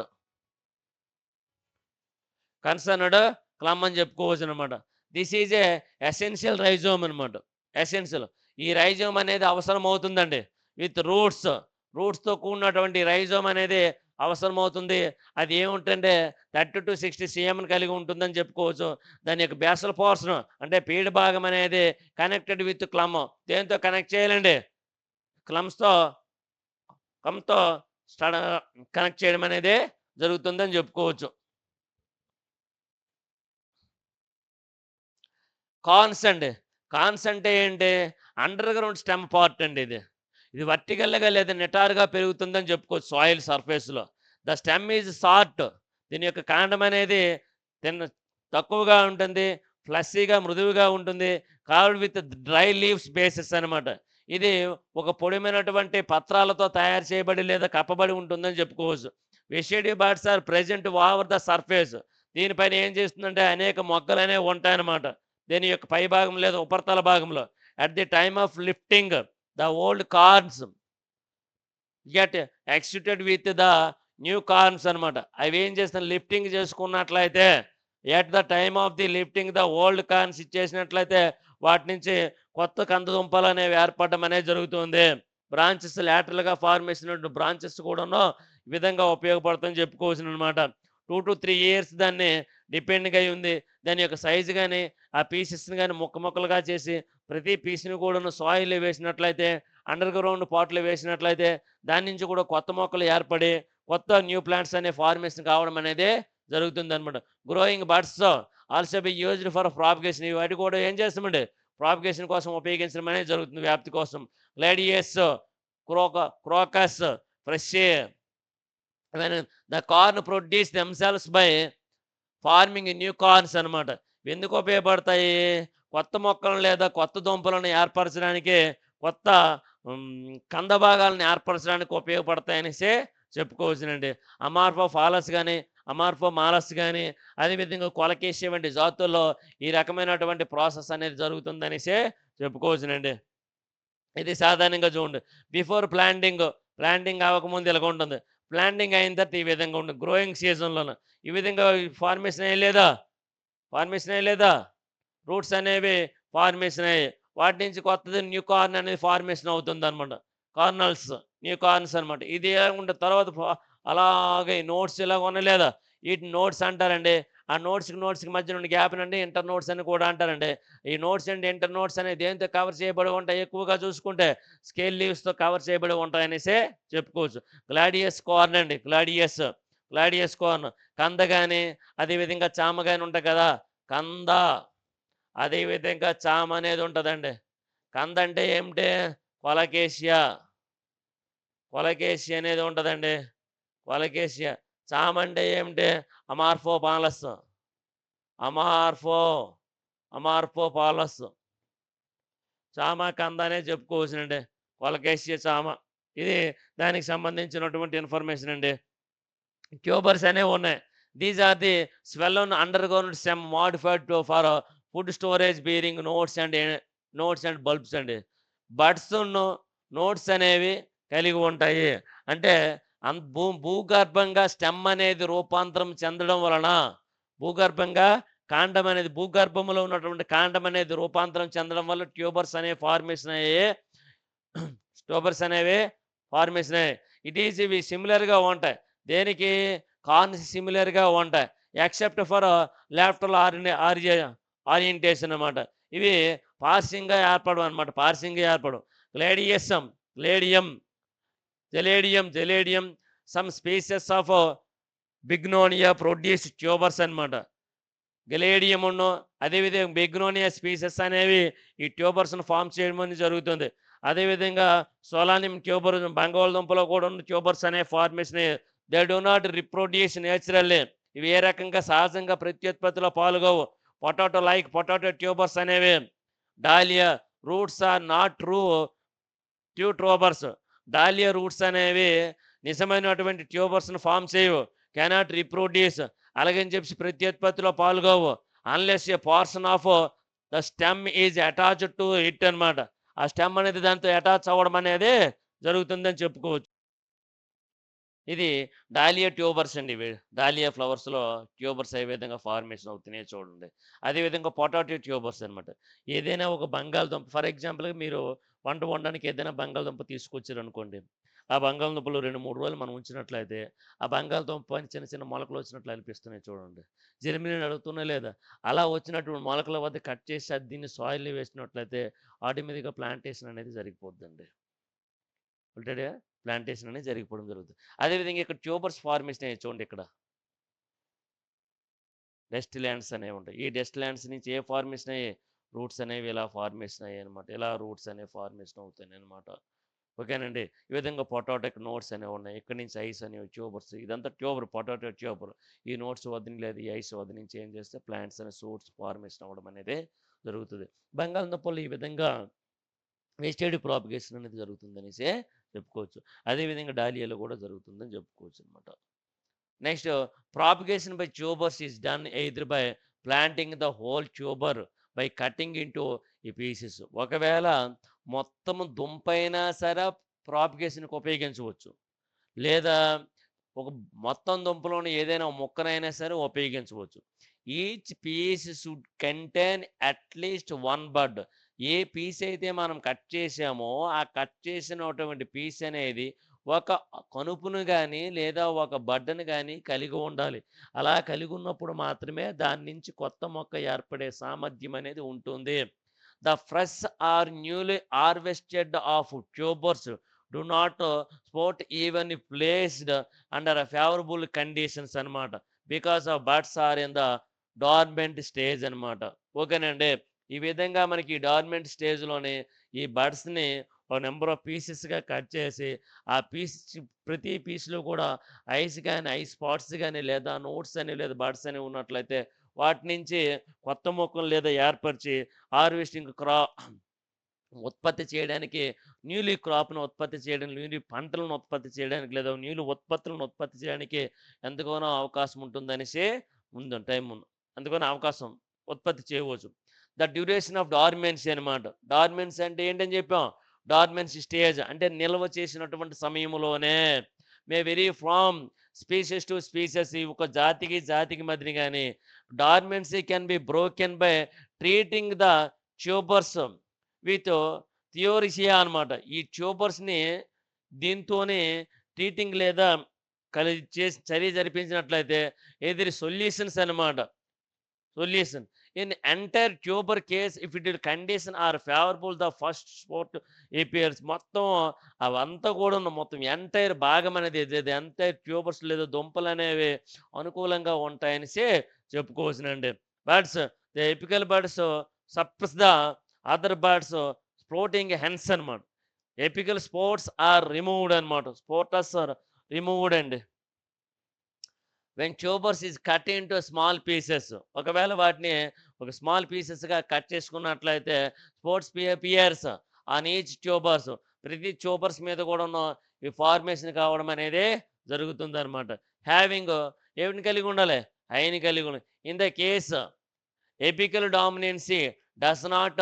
కన్సర్న్డ్ క్లమ్ అని చెప్పుకోవచ్చు అనమాట. This is a essential rhizome అనమాట. Essential. ఈ rhizome అనేది అవసరం అవుతుందండి. విత్ రూట్స్‌తో కూడినటువంటి రైజోమ్ అనేది అవసరమవుతుంది. అది ఏముంటంటే 30 to 60 cmని కలిగి ఉంటుందని చెప్పుకోవచ్చు. దాని యొక్క బేసల్ పోర్షన్ అంటే పీడ భాగం అనేది కనెక్టెడ్ విత్ క్లమ్. దేనితో కనెక్ట్ చేయాలండి? క్లమ్స్‌తో క్లమ్‌తో స్టడ కనెక్ట్ చేయడం అనేది జరుగుతుందని చెప్పుకోవచ్చు. కార్న్స్ అండి. కార్న్స్ అంటే ఏంటి? అండర్ గ్రౌండ్ స్టెమ్ పార్ట్ అండి ఇది. ఇది వర్టికల్‌గా లేదా నిటారుగా పెరుగుతుందని చెప్పుకోవచ్చు సాయిల్ సర్ఫేస్‌లో. The stem is short. దీని యొక్క కాండం అనేది తిన్న తక్కువగా ఉంటుంది. ఫ్లెస్సీగా మృదువుగా ఉంటుంది. Covered with dry leaves bases అనమాట. ఇది ఒక పొడిమైనటువంటి పత్రాలతో తయారు చేయబడి లేదా కప్పబడి ఉంటుందని చెప్పుకోవచ్చు. Vegetative buds are present over the surface. దీనిపైన ఏం చేస్తుందంటే అనేక మొగ్గలనేవి ఉంటాయన్నమాట. దీని యొక్క పై భాగం లేదా ఉపరితల భాగంలో. At the time of lifting the old corms get extruded with the new corms అనమాట. అవి ఏం చేస్తాయి? లిఫ్టింగ్ చేసుకున్నట్లయితే at the time of the lifting the old corms ఇచ్చేసినట్లయితే వాటి నుంచి కొత్త కంద దుంపలు అనేవి ఏర్పడడం అనేది జరుగుతుంది. బ్రాంచెస్ లాటరల్‌గా ఫార్మేషన్ బ్రాంచెస్ కూడాను ఈ విధంగా ఉపయోగపడుతుందని చెప్పుకోవచ్చుననమాట. 2-3 ఇయర్స్ దాన్ని డిపెండింగ్ అయ్యి ఉంది. దాని యొక్క సైజ్ గాని, ఆ పీసెస్‌ని గాని ముక్కలుగా చేసి ప్రతి పీస్‌ని కూడాను సాయిల్‌లో వేసినట్లయితే, అండర్ గ్రౌండ్ పాట్‌లో వేసినట్లయితే దాని నుంచి కూడా కొత్త మొక్కలు ఏర్పడి, కొత్త న్యూ ప్లాంట్స్ అనే ఫార్మేషన్ కావడం అనేది జరుగుతుందనమాట. Growing buds also be used for propagation. వాటి కూడా ఏం చేస్తామండి, ప్రాపగేషన్ కోసం ఉపయోగించడం అనేది జరుగుతుంది, వ్యాప్తి కోసం. Gladius, crocus, fresh when the corn produce themselves by farming new corms అనమాట. ఎందుకు ఉపయోగపడతాయి? కొత్త మొక్కలను లేదా కొత్త దుంపలను ఏర్పరచడానికి, కొత్త కంద భాగాలను ఏర్పరచడానికి ఉపయోగపడతాయనేసే చెప్పుకోవచ్చునండి. అమార్ఫో ఫాలస్ కానీ, అమార్ఫో మాలస్ కానీ, అదేవిధంగా కొలకేషియా వంటి జాతుల్లో ఈ రకమైనటువంటి ప్రాసెస్ అనేది జరుగుతుందనేసే చెప్పుకోవచ్చునండి. ఇది సాధారణంగా చూడండి. బిఫోర్ ప్లాంటింగ్ అవ్వకముందు ఇలాగ ఉంటుంది. ప్లాంటింగ్ అయిన తర్వాత ఈ విధంగా ఉంటుంది. గ్రోయింగ్ సీజన్‌లోన ఈ విధంగా ఫార్మేషన్ అయ్యలేదా? రూట్స్ అనేవి ఫార్మేషన్ అయ్యాయి. వాటి నుంచి కొత్తది న్యూ కార్న్ అనేది ఫార్మేషన్ అవుతుందనమాట. న్యూ కార్న్స్ అనమాట. ఇది ఉంటే తర్వాత అలాగే నోట్స్ ఇలాగ ఉన్నాయి లేదా? వీటిని నోట్స్ అంటారండి. ఆ నోట్స్‌కి మధ్యన ఉన్న గ్యాప్‌నండి ఇంటర్ నోట్స్ అని కూడా అంటారండి. ఈ నోట్స్ అండ్ ఇంటర్ నోట్స్ అనేవి దేనితో కవర్ చేయబడి ఉంటాయి? ఎక్కువగా చూసుకుంటే స్కేల్ లీవ్స్‌తో కవర్ చేయబడి ఉంటాయనేసే చెప్పుకోవచ్చు. గ్లాడియస్ కార్న్ అండి. Gladius corn. కంద గాని, అదేవిధంగా చామ గాని ఉంటాయి కదా! కంద, అదేవిధంగా చామ అనేది ఉంటదండి. కంద అంటే ఏమిటి? కొలకేషియా. కొలకేషియా అనేది ఉంటదండి. కొలకేషియా. చామ అంటే ఏమిటి? అమార్ఫోపాలస్. అమార్ఫో అమార్ఫోపాలస్. చామ, కంద అనే చెప్పుకోవచ్చునండి. కొలకేషియా, చామ. ఇది దానికి సంబంధించినటువంటి ఇన్ఫర్మేషన్ అండి. ట్యూబర్స్ అనేవి ఉన్నాయి. These are the swollen underground stem modified for food storage bearing nodes and bulbs అండి. బడ్స్‌ను నోట్స్ అనేవి కలిగి ఉంటాయి. అంటే భూగర్భంగా స్టెమ్ అనేది రూపాంతరం చెందడం వలన, భూగర్భంగా భూగర్భంలో ఉన్నటువంటి కాండం అనేది రూపాంతరం చెందడం వల్ల ట్యూబర్స్ అనేవి ఫార్మేషన్ అయ్యాయి. ట్యూబర్స్ అనేవి ఫార్మేషన్ అయ్యాయి. ఇవి సిమిలర్‌గా ఉంటాయి. దేనికి? కార్న్స్ సిమిలర్‌గా ఉంటాయి. ఎక్సెప్ట్ ఫర్ లేటరల్ ఆరియంటేషన్ అనమాట. ఇవి పార్సింగ్‌గా ఏర్పడవు. Caladium some species of bignonia produce tubers అనమాట. గెలేడియమును అదేవిధంగా బిగ్నోనియా స్పీసెస్ అనేవి ఈ ట్యూబర్స్‌ను ఫార్మ్ చేయడం అనేది జరుగుతుంది. అదేవిధంగా సోలానియం ట్యూబర్ బంగాళదుంపలో కూడా ఉన్న ట్యూబర్స్ అనే formation. They do not reproduce naturally. ఇవి ఏ రకంగా సహజంగా ప్రత్యుత్పత్తిలో పాల్గొవు. పొటాటో ట్యూబర్స్ అనేవి. Dahlia roots are not true tubers. Dahlia roots అనేవి నిజమైనటువంటి ట్యూబర్స్‌ను ఫార్మ్ చేయవు. Cannot reproduce. అలాగని చెప్పి ప్రత్యుత్పత్తిలో పాల్గొవు. Unless a portion of the stem is attached to it అనమాట. ఆ స్టెమ్ అనేది దాంతో అటాచ్ అవ్వడం అనేది జరుగుతుందని చెప్పుకోవచ్చు. ఇది డాలియా ట్యూబర్స్ అండి. ఇవి డాలియా ఫ్లవర్స్‌లో ట్యూబర్స్ ఏ విధంగా ఫార్మేషన్ అవుతున్నాయో చూడండి. అదేవిధంగా పొటాటో ట్యూబర్స్ అనమాట. ఏదైనా ఒక బంగాళదుంప ఫర్ ఎగ్జాంపుల్‌గా మీరు వంట వండడానికి ఏదైనా బంగాళదుంప తీసుకొచ్చారనుకోండి. ఆ బంగాళదుంపలు 2, 3 రోజులు మనం ఉంచినట్లయితే, ఆ బంగాళదుంప పైన చిన్న చిన్న మొలకలు వచ్చినట్లు అనిపిస్తున్నాయి చూడండి. జెర్మినేట్ అవుతున్నాయా లేదా? అలా వచ్చినటువంటి మొలకల వద్ద కట్ చేసి దీన్ని సాయిల్‌లో వేసినట్లయితే ఆటోమేటిక్‌గా ప్లాంటేషన్ అనేది జరిగిపోద్దండి. ఆల్రెడీగా ప్లాంటేషన్ అనేది జరిగిపోవడం జరుగుతుంది. అదేవిధంగా ఇక్కడ ట్యూబర్స్ ఫార్మేషన్ అయ్యాయి చూడండి ఇక్కడ. డస్ట్ ల్యాండ్స్ అనేవి ఉంటాయి. ఈ డస్ట్ ల్యాండ్స్ నుంచి ఏ ఫార్మేషన్ అయ్యాయి? రూట్స్ అనేవి ఇలా ఫార్మేషన్ అయ్యాయి అనమాట. ఇలా రూట్స్ అనేవి ఫార్మేషన్ అవుతాయి అనమాట. ఓకేనండి. ఈ విధంగా పొటాటోకి నోట్స్ అనేవి ఉన్నాయి. ఇక్కడి నుంచి ఐస్ అనేవి ట్యూబర్స్. ఇదంతా పొటాటో ట్యూబర్. ఈ నోట్స్ వద్ద లేదు, ఈ ఐస్ వద్ద నుంచి ఏం చేస్తే ప్లాంట్స్ అనే సూట్స్ ఫార్మేషన్ అవ్వడం అనేది జరుగుతుంది. బంగాళదుంపలు ఈ విధంగా వెజిటేటివ్ ప్రాపగేషన్ అనేది జరుగుతుందనేసే చెప్పుకోవచ్చు. అదేవిధంగా డాలియాలో కూడా జరుగుతుందని చెప్పుకోవచ్చు అనమాట. Next propagation by tubers is done either by planting the whole tuber by cutting into ఈ పీసెస్. ఒకవేళ మొత్తం దుంపైనా సరే ప్రాపగేషన్కి ఉపయోగించవచ్చు. లేదా ఒక మొత్తం దుంపలోని ఏదైనా మొక్కనైనా సరే ఉపయోగించవచ్చు. Each piece should contain at least 1 bud. ఏ పీస్ అయితే మనం కట్ చేసామో, ఆ కట్ చేసినటువంటి పీస్ అనేది ఒక కనుపును గాని, లేదా ఒక బడ్డను గాని కలిగి ఉండాలి. అలా కలిగి ఉన్నప్పుడు మాత్రమే దాని నుంచి కొత్త మొక్క ఏర్పడే సామర్థ్యం అనేది ఉంటుంది. The fresh or newly harvested of tubers do not sprout even if placed under favourable conditions అన్నమాట. Because of buds are in the dormant stage అన్నమాట. ఓకేనండి. ఈ విధంగా మనకి డార్మెంట్ స్టేజ్‌లోనే ఈ బడ్స్‌ని ఒక నంబర్ ఆఫ్ పీసెస్‌గా కట్ చేసి, ఆ పీస్ ప్రతి పీస్‌లో కూడా ఐస్ గాని, ఐస్ పాట్స్ గాని, లేదా నోట్స్ అని, లేదా బడ్స్ అని ఉన్నట్లయితే వాటి నుంచి కొత్త మొక్కలు లేదా ఏర్పరిచి హార్వెస్టింగ్ ఉత్పత్తి చేయడానికి, న్యూలీ క్రాప్‌ను ఉత్పత్తి చేయడానికి, న్యూలీ పంటలను ఉత్పత్తి చేయడానికి, లేదా న్యూలీ ఉత్పత్తులను ఉత్పత్తి చేయడానికి ఎంతగానో అవకాశం ఉంటుందనేసి ఉంది టైం ఉంది. అందుకని అవకాశం ఉత్పత్తి చేయవచ్చు. ద డ్యూరేషన్ ఆఫ్ డార్మెన్సీ అనమాట. డార్మెన్సీ అంటే ఏంటని చెప్పాం? డార్మెన్సీ స్టేజ్ అంటే నిల్వ చేసినటువంటి సమయంలోనే may vary from species to species ఈ ఒక జాతికి జాతికి మధ్యన గాని dormancy can be broken by treating the tubers with thiourea అనమాట. ఈ ట్యూబర్స్‌ని దీంతోనే ట్రీటింగ్ లేదా చేసి చర్య జరిపించినట్లయితే ఎదిరి సొల్యూషన్స్ అనమాట. Solution. In entire tuber case if it condition are favourable the first sprout appears మొత్తం అవంతా కూడాను మొత్తం ఎంటైర్ భాగం అనేది ఇది ఎంటైర్ ట్యూబర్స్ లేదా దుంపలనేవి అనుకూలంగా ఉంటాయనేసి చెప్పుకోవచ్చునండి. Buds the apical buds suppress the other buds sprouting hence అనమాట. ఎపికల్ స్పోర్ట్స్ ఆర్ రిమూవ్డ్ అనమాట. స్పోర్టస్ ఆర్ రిమూవ్డ్ అండి. When tubers is cut into small pieces ఒకవేళ వాటిని ఒక స్మాల్ పీసెస్గా కట్ చేసుకున్నట్లయితే sprouts appear on each tubers ప్రతి tubers మీద కూడా ఈ ఫార్మేషన్ కావడం అనేది జరుగుతుంది అనమాట. హ్యావింగ్ ఏమిటిని కలిగి ఉండాలి? ఐని కలిగి ఉండాలి. In the case apical dominancy does not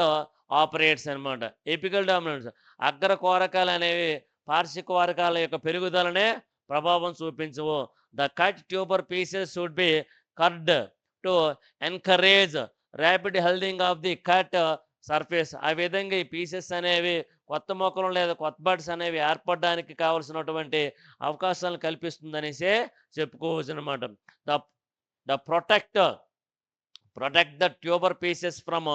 operates అనమాట. ఎపికల్ డామినెన్స్ అగ్ర కోరకాలు అనేవి పార్శ్వ కోరకాల యొక్క పెరుగుదలనే ప్రభావం చూపించవు. The cut tuber pieces should be cured to encourage rapid healing of the cut surface. ఆ విధంగా ఈ పీసెస్ అనేవి కొత్త మొక్కలు లేదా కొత్త బర్డ్స్ అనేవి ఏర్పడడానికి కావలసినటువంటి అవకాశాలను కల్పిస్తుందనేసే చెప్పుకోవచ్చు అనమాట. The the protect the tuber pieces from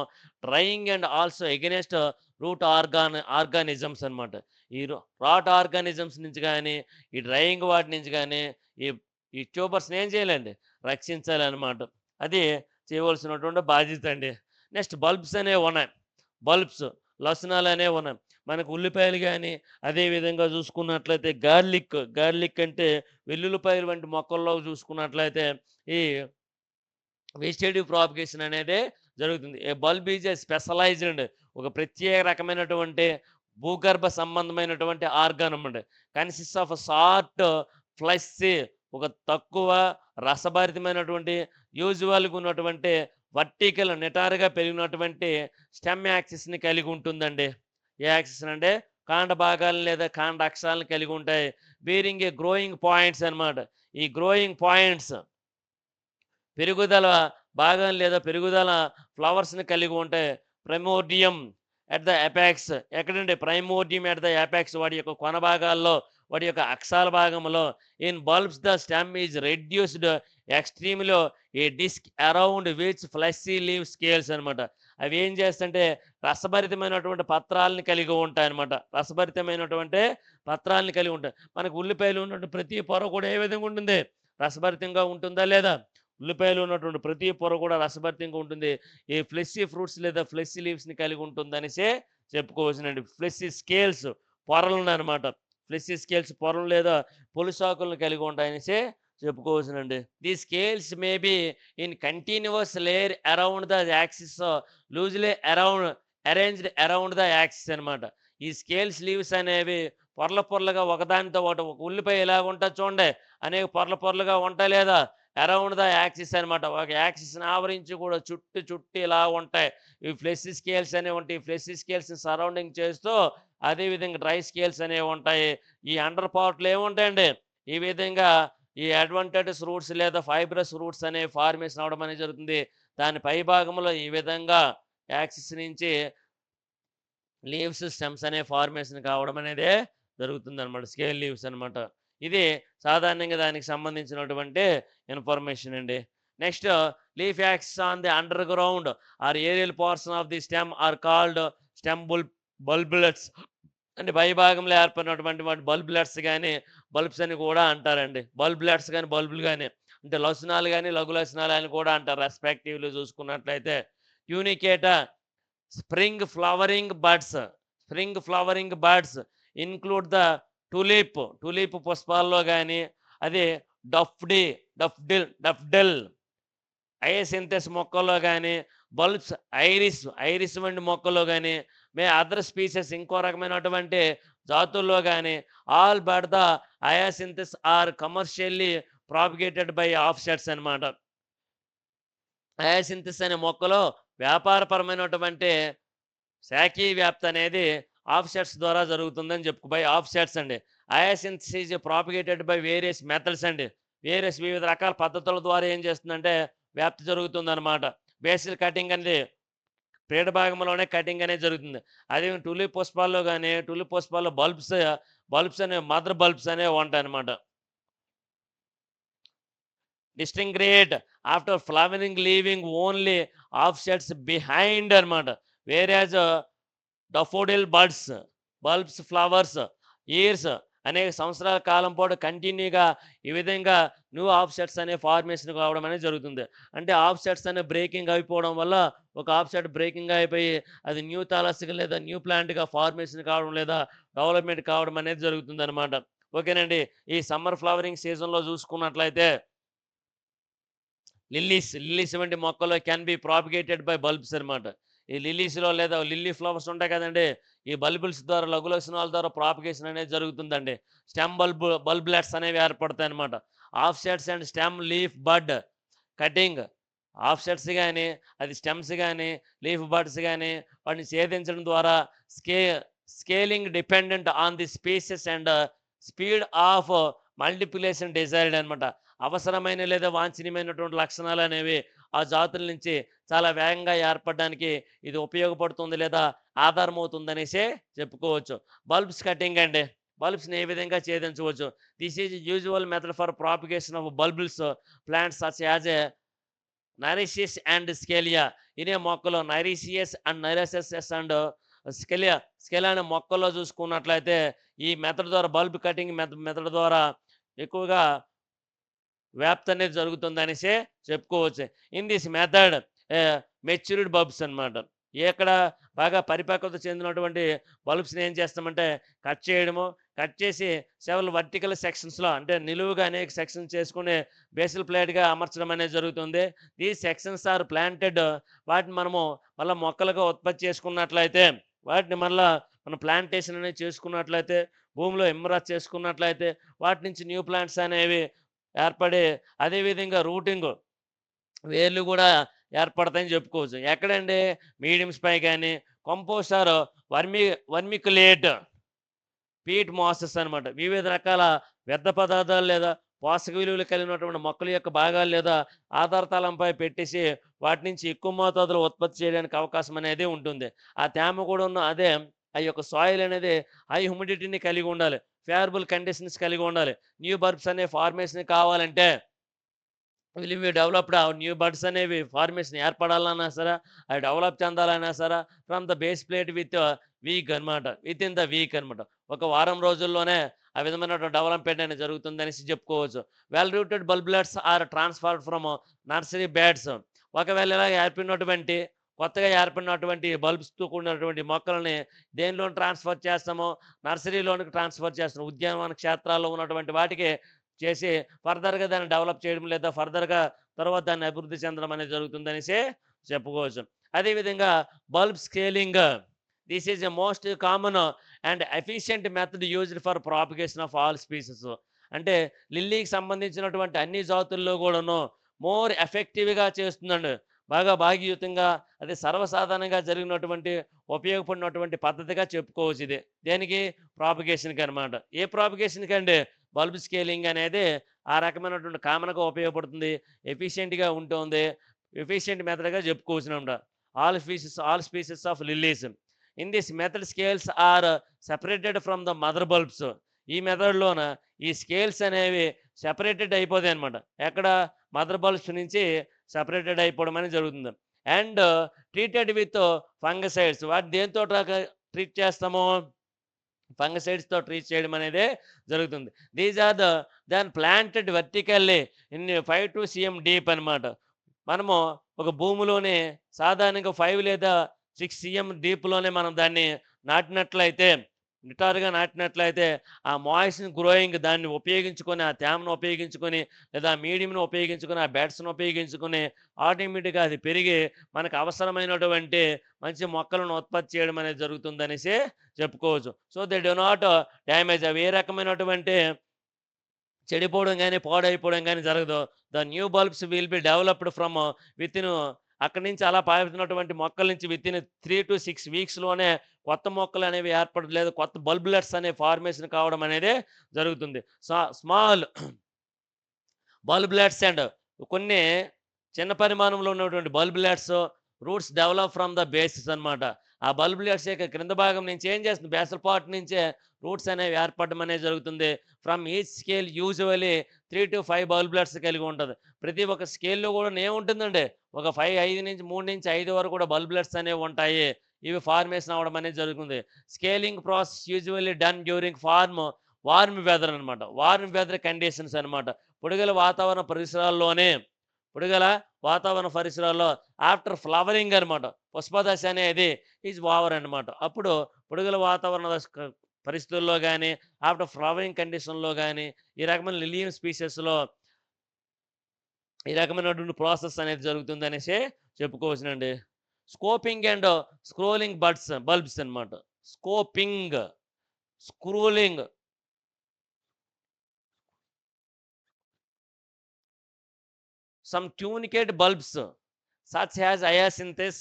drying and also against root organisms అనమాట. ఈ రాట్ ఆర్గానిజమ్స్ నుంచి కానీ ఈ డ్రైయింగ్ వాటి నుంచి కానీ ఈ ఈ ట్యూబర్స్ని ఏం చేయాలండి? రక్షించాలి అనమాట. అది చేయవలసినటువంటి బాధ్యత అండి. నెక్స్ట్ బల్బ్స్ అనేవి ఉన్నాయి. బల్బ్స్ లసనాలు అనేవి ఉన్నాయి. మనకు ఉల్లిపాయలు కానీ అదేవిధంగా చూసుకున్నట్లయితే గార్లిక్ అంటే వెల్లుల్లిపాయలు వంటి మొక్కల్లో చూసుకున్నట్లయితే ఈ వెజిటేటివ్ ప్రాపగేషన్ అనేది జరుగుతుంది. ఏ బల్బ్ ఈజ్ ఏ స్పెషలైజ్డ్ ఒక ప్రత్యేక రకమైనటువంటి భూగర్భ సంబంధమైనటువంటి ఆర్గాన్ అన్నమాట. కన్సిస్ట్ ఆఫ్ షార్ట్ ఫ్లెషీ ఒక తక్కువ రసభరితమైనటువంటి యూజువల్గా ఉన్నటువంటి వర్టికల్ నిటారుగా పెరిగినటువంటి స్టెమ్ యాక్సిస్ని కలిగి ఉంటుందండి. ఏ యాక్సిస్ అంటే కాండ భాగాలను లేదా కాండ అక్షాలను కలిగి ఉంటాయి. బీరింగ్ ఏ గ్రోయింగ్ పాయింట్స్ అనమాట. ఈ గ్రోయింగ్ పాయింట్స్ పెరుగుదల భాగం లేదా పెరుగుదల ఫ్లవర్స్ని కలిగి ఉంటాయి. ప్రైమోర్డియం ఎట్ ద ఎపాక్స్ ఎక్కడంటే ప్రైమోర్డియం ఎట్ ద ఎపాక్స్ వాడి యొక్క కొన భాగాల్లో వాడి యొక్క అక్షాల భాగంలో in bulbs the stem is reduced ఎక్స్ట్రీమ్లో a disc around which fleshy leaf scales అనమాట. అవి ఏం చేస్తుంటే రసభరితమైనటువంటి పత్రాలను కలిగి ఉంటాయి అనమాట. రసభరితమైనటువంటి పత్రాలను కలిగి ఉంటాయి. మనకు ఉల్లిపాయలు ఉన్నటువంటి ప్రతి పొర కూడా ఏ విధంగా ఉంటుంది? రసభరితంగా ఉంటుందా లేదా? ఉల్లిపాయలు ఉన్నటువంటి ప్రతి పొర కూడా రసభరితంగా ఉంటుంది. ఈ ఫ్లెషీ ఫ్రూట్స్ లేదా ఫ్లెషీ లీవ్స్ని కలిగి ఉంటుందనేసే చెప్పుకోవచ్చునండి. ఫ్లెషీ స్కేల్స్ పొరలను అనమాట. ఫ్లెషీ స్కేల్స్ పొరలు లేదా పొలుసాకులను కలిగి ఉంటాయనేసే చెప్పుకోవచ్చునండి. The scales may be in continuous layer around the axis loosely arranged around the axis అనమాట. ఈ స్కేల్స్ లీవ్స్ అనేవి పొరలుగా ఒకదానితో ఒకటి ఒక ఉల్లిపాయ ఎలాగ ఉంటుంది చూడండి, అనేక పొరలుగా ఉంటాయి లేదా అరౌండ్ ద యాక్సిస్ అనమాట. ఒక యాక్సిస్ని ఆవరించి కూడా చుట్టూ ఇలా ఉంటాయి. ఈ ఫ్లెషీ స్కేల్స్ అనేవి ఉంటాయి. ఈ ఫ్లెషీ స్కేల్స్ని సరౌండింగ్ చేస్తూ అదేవిధంగా డ్రై స్కేల్స్ అనేవి ఉంటాయి. ఈ అండర్ పార్ట్లో ఏముంటాయండి? ఈ విధంగా ఈ అడ్వాంటేజెస్ రూట్స్ లేదా ఫైబ్రస్ రూట్స్ అనేవి ఫార్మేషన్ అవడం అనేది జరుగుతుంది. దాని పై భాగంలో ఈ విధంగా యాక్సిస్ నుంచి లీవ్స్, స్టెమ్స్ అనే ఫార్మేషన్ కావడం అనేదే జరుగుతుందనమాట. స్కేల్ లీవ్స్ అనమాట. ఇది సాధారణంగా దానికి సంబంధించినటువంటి ఇన్ఫర్మేషన్ అండి. Next, leaf axils on the underground or aerial portion of the stem are called stem bulblets. అంటే పైభాగంలో ఏర్పడినటువంటి వాటి బల్బులెట్స్ గాని, బల్బ్స్ అని కూడా అంటారండి. బల్బులెట్స్ గాని, బల్బులు గాని. అంటే లసనాలు గాని, లఘు లసనాలు అని కూడా అంటారు రెస్పెక్టివ్‌లీ చూసుకున్నట్లయితే. Tunicata spring flowering buds. Spring flowering buds include the tulip పుష్పాల్లో గాని, అదే డఫ్‌డి డఫ్డెల్ హయసింథస్ మొక్కల్లో గాని, బల్బ్స్ ఐరిస్ వంటి మొక్కల్లో గాని, అదర్ స్పీసెస్ ఇంకో రకమైనటువంటి జాతుల్లో గాని, all but the hyacinths are commercially propagated by offsets అనమాట. హయాసింథస్ అనే మొక్కలో వ్యాపారపరమైనటువంటి శాఖీ వ్యాప్తి అనేది ఆఫ్‌సెట్స్ ద్వారా జరుగుతుందని బై ఆఫ్‌సెట్స్ అండి. Hyacinths is propagated by various methods అండి. వివిధ రకాల పద్ధతుల ద్వారా ఏం చేస్తుందంటే వ్యాప్తి జరుగుతుందనమాట. బేసిల్ కటింగ్ అనేది పీడ భాగంలోనే కటింగ్ అనేది జరుగుతుంది. అదే టులిప్ పుష్పాల్లో బల్బ్స్ అనేవి మదర్ బల్బ్స్ అనేవి ఉంటాయన్నమాట. Disintegrate after flowering leaving only offsets behind అనమాట. వేరేజ్ డఫోడిల్ బల్బ్స్, ఫ్లవర్స్, ఇయర్స్ అనేక సంవత్సరాల కాలం పాటు కంటిన్యూగా ఈ విధంగా న్యూ ఆఫ్‌సెట్స్ అనే ఫార్మేషన్ కావడం అనేది జరుగుతుంది. అంటే ఆఫ్‌సెట్స్ అనే బ్రేకింగ్ అయిపోవడం వల్ల ఒక ఆఫ్‌సెట్ బ్రేకింగ్ అయిపోయి అది న్యూ థాలస్‌గా లేదా న్యూ ప్లాంట్‌గా ఫార్మేషన్ కావడం లేదా డెవలప్‌మెంట్ కావడం అనేది జరుగుతుందనమాట. ఓకేనండి. ఈ సమ్మర్ ఫ్లవరింగ్ సీజన్‌లో చూసుకున్నట్లయితే లిల్లీస్ వంటి మొక్కలు can be propagated by bulbs అనమాట. ఈ లిల్లీస్‌లో లేదా లిల్లీ ఫ్లవర్స్ ఉంటాయి కదండీ! ఈ బల్బుల్స్ ద్వారా లఘు లక్షణాల ద్వారా ప్రాపగేషన్ అనేది జరుగుతుందండి. స్టెమ్ బల్బ్లెట్స్ అనేవి ఏర్పడతాయన్నమాట. Offsets and stem leaf bud cutting. Offsets గాని, అది స్టెమ్స్ గాని, లీఫ్ బడ్స్ గాని వాటిని ఛేదించడం ద్వారా స్కే scaling dependent on the species and speed of multiplication desired అనమాట. అవసరమైన లేదా వాంఛనీయమైనటువంటి లక్షణాలు అనేవి ఆ జాతుల నుంచి చాలా వేగంగా ఏర్పడడానికి ఇది ఉపయోగపడుతుంది లేదా ఆధారమవుతుందనేసే చెప్పుకోవచ్చు. బల్బ్స్ కటింగ్ అండి. బల్బ్స్‌ని ఏ విధంగా ఛేదించవచ్చు. This is usual method for propagation of bulbils plants such as a narcissus and scilla. ఇదే మొక్కలో నైరీషియస్ అండ్ స్కెలియా అనే మొక్కల్లో చూసుకున్నట్లయితే ఈ మెథడ్ ద్వారా బల్బ్ కటింగ్ మెథడ్ ద్వారా ఎక్కువగా వ్యాప్తి అనేది జరుగుతుందనేసే చెప్పుకోవచ్చు. In this method matured bulbs అనమాట. ఎక్కడ బాగా పరిపక్వత చెందినటువంటి బల్బ్స్‌ని ఏం చేస్తామంటే కట్ చేసి సెవెరల్ వర్టికల్ సెక్షన్స్‌లో అంటే నిలువుగా అనేక సెక్షన్స్ చేసుకొని బేసిల్ ప్లేట్‌గా అమర్చడం అనేది జరుగుతుంది. These sections are planted. వాటిని మనము మళ్ళా మొక్కలుగా ఉత్పత్తి చేసుకున్నట్లయితే, వాటిని మళ్ళా మనం ప్లాంటేషన్ అనేది చేసుకున్నట్లయితే, భూమిలో ఇమ్మరాజ్ చేసుకున్నట్లయితే, వాటి నుంచి న్యూ ప్లాంట్స్ అనేవి ఏర్పడి అదేవిధంగా వేర్లు కూడా ఏర్పడతాయని చెప్పుకోవచ్చు. ఎక్కడండి? మీడియంస్‌పై గాని, compost or vermi vermiculite peat mosses అనమాట. వివిధ రకాల వ్యర్థ పదార్థాలు లేదా పోషక విలువలు కలిగినటువంటి మొక్కల యొక్క భాగాలు లేదా ఆధార తలంపై పెట్టేసి వాటి నుంచి ఎక్కువ మోతాదులో ఉత్పత్తి చేయడానికి అవకాశం అనేది ఉంటుంది. ఆ తేమ కూడా అదే ఆ యొక్క సాయిల్ అనేది హై హ్యూమిడిటీని కలిగి ఉండాలి. ఫేవరబుల్ కండిషన్స్ కలిగి ఉండాలి. న్యూ బల్బ్స్ అనే ఫార్మేషన్ కావాలంటే will be developed new buds అనేవి ఫార్మేషన్ ఏర్పడాలన్నా సరే, అవి డెవలప్ చెందాలన్నా సరే from the base plate with in the week అనమాట. ఒక వారం రోజుల్లోనే ఆ విధమైనటువంటి డెవలప్మెంట్ అనేది జరుగుతుందనేసి చెప్పుకోవచ్చు. Well rooted bulblets are transferred from nursery beds. ఒకవేళ ఇలా కొత్తగా ఏర్పడినటువంటి బల్బ్స్‌తో కూడినటువంటి మొక్కలని దేనిలో ట్రాన్స్ఫర్ చేస్తామో, నర్సరీలోనికి ట్రాన్స్ఫర్ చేస్తాం. ఉద్యానవన క్షేత్రాల్లో ఉన్నటువంటి వాటికి చేసి ఫర్దర్‌గా దాన్ని డెవలప్ చేయడం లేదా ఫర్దర్‌గా తర్వాత దాన్ని అభివృద్ధి చెందడం అనేది జరుగుతుందనేసి చెప్పుకోవచ్చు. అదేవిధంగా bulb scaling. This is a most common and efficient method used for propagation of all species. అంటే లిల్లీకి సంబంధించినటువంటి అన్ని జాతుల్లో కూడాను మోర్ ఎఫెక్టివ్‌గా చేస్తుందండి. బాగా భాగీయుతంగా అది సర్వసాధారణంగా జరిగినటువంటి ఉపయోగపడినటువంటి పద్ధతిగా చెప్పుకోవచ్చు ఇది. దేనికి? ప్రాపగేషన్‌కి అనమాట. ఏ ప్రాపగేషన్‌కి అండి? బల్బ్ స్కేలింగ్ అనేది ఆ రకమైనటువంటి కామన్‌గా ఉపయోగపడుతుంది. ఎఫిషియెంట్‌గా ఉంటుంది. ఎఫిషియెంట్ మెథడ్‌గా చెప్పుకోవచ్చునమాట. All species of lilies. In this method scales are separated from the mother bulbs. ఈ మెథడ్లోన ఈ స్కేల్స్ అనేవి సెపరేటెడ్ అయిపోతాయి అనమాట. ఎక్కడ? మదర్ బల్బ్స్ నుంచి సెపరేటెడ్ అయిపోవడం అనేది జరుగుతుంది. And treated with fungicides. వాటి దేంతో ట్రీట్ చేస్తాము? ఫంగసైడ్స్తో ట్రీట్ చేయడం అనేది జరుగుతుంది. These are then planted vertically in 5 to cm deep అనమాట. మనము ఒక భూమిలోనే సాధారణంగా 5 లేదా 6 cm డీప్లోనే మనం దాన్ని నాటినట్లయితే, నిటారుగా నాటినట్లయితే ఆ మాయిస్ట్ని గ్రోయింగ్ దాన్ని ఉపయోగించుకొని, ఆ తేమను ఉపయోగించుకొని, లేదా మీడియంను ఉపయోగించుకొని, ఆ బెడ్స్ను ఉపయోగించుకొని ఆటోమేటిక్గా అది పెరిగి మనకు అవసరమైనటువంటి మంచి మొక్కలను ఉత్పత్తి చేయడం అనేది జరుగుతుందనేసి చెప్పుకోవచ్చు. So they do not damage. అవి ఏ రకమైనటువంటి చెడిపోవడం కానీ, పాడైపోవడం కానీ జరగదు. The new bulbs will be developed from within, అక్కడి నుంచి అలా పారుతున్నటువంటి మొక్కల నుంచి వితిన్ 3 to 6 వీక్స్‌లోనే కొత్త మొక్కలు అనేవి ఏర్పడడం, లేదా కొత్త బల్బ్లెట్స్ అనే ఫార్మేషన్ కావడం అనేది జరుగుతుంది. స్మాల్ బల్బ్లెట్స్ అండ్ కొన్ని చిన్న పరిమాణంలో ఉన్నటువంటి bulblets roots develop from the basis అనమాట. ఆ బల్బ్లెట్స్ యొక్క క్రింద భాగం నుంచి ఏం చేస్తుంది? బేసల్ పార్ట్ నుంచే రూట్స్ అనేవి ఏర్పడడం అనేది జరుగుతుంది. From each scale usually 3 to 5 బల్బ్లెట్స్ కలిగి ఉంటుంది. ప్రతి ఒక్క స్కేల్‌లో కూడా ఏముంటుందండి? ఒక 5 నుంచి 3 నుంచి 5 వరకు కూడా బల్బ్లెట్స్ అనేవి ఉంటాయి. ఇవి ఫార్మేషన్ అవ్వడం అనేది జరుగుతుంది. Scaling process usually done during warm weather అనమాట. వార్మ్ వెదర్ కండిషన్స్ అనమాట. పొడిగల వాతావరణ పరిసరాల్లోనే, పొడిగల వాతావరణ పరిసరాల్లో ఆఫ్టర్ ఫ్లవరింగ్ అనమాట. పుష్పదశ అనేది ఈజ్ ఓవర్ అనమాట. అప్పుడు పొడిగల వాతావరణ పరిస్థితుల్లో కానీ, ఆఫ్టర్ ఫ్లవరింగ్ కండిషన్లో కానీ, ఈ రకమైన లిలియం స్పీషెస్లో ఈ రకమైనటువంటి ప్రాసెస్ అనేది జరుగుతుంది అనేసి చెప్పుకోవచ్చునండి. స్కోపింగ్ అండ్ స్క్రోలింగ్ బల్బ్స్ అనమాట. Scoping, scrolling. Some tunicate bulbs such as hyacinthus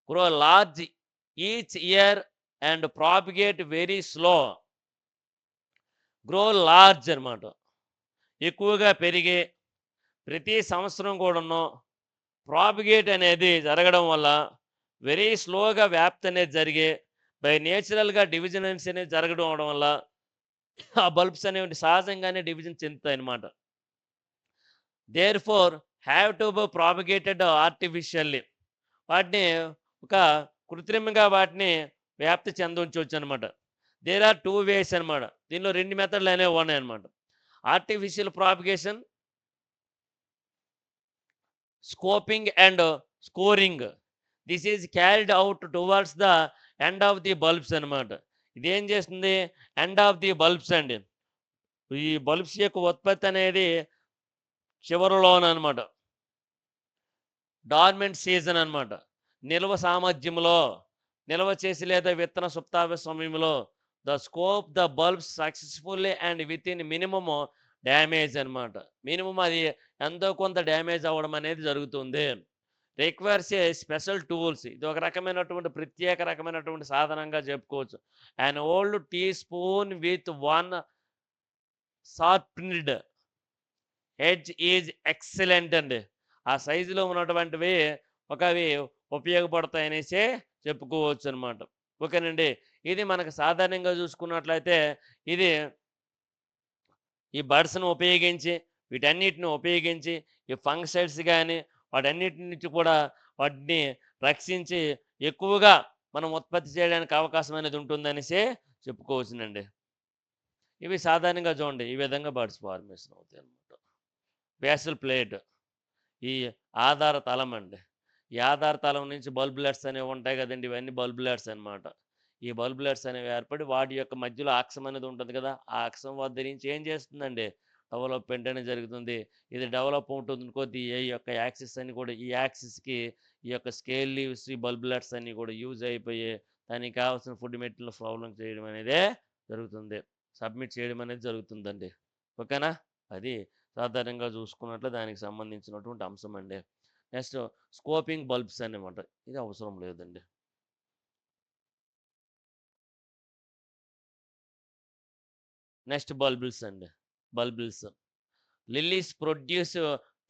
grow large each year and propagate very slow. Grow large అనమాట. ఎక్కువగా పెరిగి ప్రతి సంవత్సరం కూడాను ప్రాపిగేట్ అనేది జరగడం వల్ల వెరీ స్లోగా వ్యాప్తి అనేది జరిగి బై నేచురల్గా డివిజన్స్ అనేది జరగడం అవడం వల్ల ఆ బల్బ్స్ అనేవి సహజంగానే డివిజన్ చెందుతాయి అన్నమాట. Therefore have to be propagated artificially. వాటిని ఒక కృత్రిమంగా వాటిని వ్యాప్తి చెందించవచ్చు అనమాట. దేర్ ఆర్ 2 వేస్ అనమాట. దీనిలో 2 మెథడ్లు అనేవి ఉన్నాయన్నమాట. Artificial propagation, scoping and scoring. This is carried out towards the end of the bulbs అనమాట. ఇదేం చేస్తుంది? ఎండ్ ఆఫ్ ది బల్బ్స్ అండి. ఈ బల్బ్స్ యొక్క ఉత్పత్తి అనేది చివరిలోనమాట. డార్మెంట్ సీజన్ అనమాట. నిల్వ సామర్థ్యంలో, నిల్వ చేసి లేదా విత్తన సుప్తావ సమయంలో the scope the bulbs successfully and with in minimum damage అనమాట. మినిమం అది ఎంతో కొంత డ్యామేజ్ అవ్వడం అనేది జరుగుతుంది. Requires a special tools. ఇది ఒక రకమైనటువంటి ప్రత్యేక రకమైనటువంటి సాధనంగా చెప్పుకోవచ్చు. And old teaspoon with 1 sharpened edge is excellent అండి. ఆ సైజులో ఉన్నటువంటివి ఒకవి ఉపయోగపడతాయి అనేసి చెప్పుకోవచ్చు అనమాట. ఓకేనండి. ఇది మనకు సాధారణంగా చూసుకున్నట్లయితే ఇది ఈ బడ్స్ను ఉపయోగించి, వీటన్నిటిని ఉపయోగించి ఈ ఫంగసైడ్స్ కానీ వాటన్నిటి నుంచి కూడా వాటిని రక్షించి ఎక్కువగా మనం ఉత్పత్తి చేయడానికి అవకాశం అనేది ఉంటుందనేసి చెప్పుకోవచ్చునండి. ఇవి సాధారణంగా చూడండి ఈ విధంగా బడ్స్ ఫార్మేషన్ అవుతాయి అన్నమాట. బేసల్ ప్లేట్, ఈ ఆధార తలం అండి. ఈ ఆధార తలం నుంచి బల్బ్లెట్స్ అనేవి ఉంటాయి కదండి. ఇవన్నీ బల్బ్లెట్స్ అనమాట. ఈ బల్బ్లెట్స్ అనేవి ఏర్పడి వాటి యొక్క మధ్యలో అక్షం అనేది ఉంటుంది కదా. ఆ అక్షం వద్ద నుంచి ఏం చేస్తుందండి? డెవలప్మెంట్ అనేది జరుగుతుంది. ఇది డెవలప్ ఉంటుంది కొద్దీ ఈ యొక్క యాక్సిస్ అని కూడా, ఈ యాక్సిస్కి ఈ యొక్క స్కేల్ లీవ్స్, ఈ బల్బ్లెట్స్ అన్నీ కూడా యూజ్ అయిపోయి దానికి కావాల్సిన ఫుడ్ మెటీరియల్ ప్రాబ్లం చేయడం అనేది జరుగుతుంది. సబ్మిట్ చేయడం అనేది జరుగుతుందండి. ఓకేనా? అది సాధారణంగా చూసుకున్నట్లు దానికి సంబంధించినటువంటి అంశం అండి. నెక్స్ట్ స్కోపింగ్ బల్బ్స్ అనమాట. ఇది అవసరం లేదండి. నెక్స్ట్ బల్బుల్స్ అండి. Bulbils. Lilies produce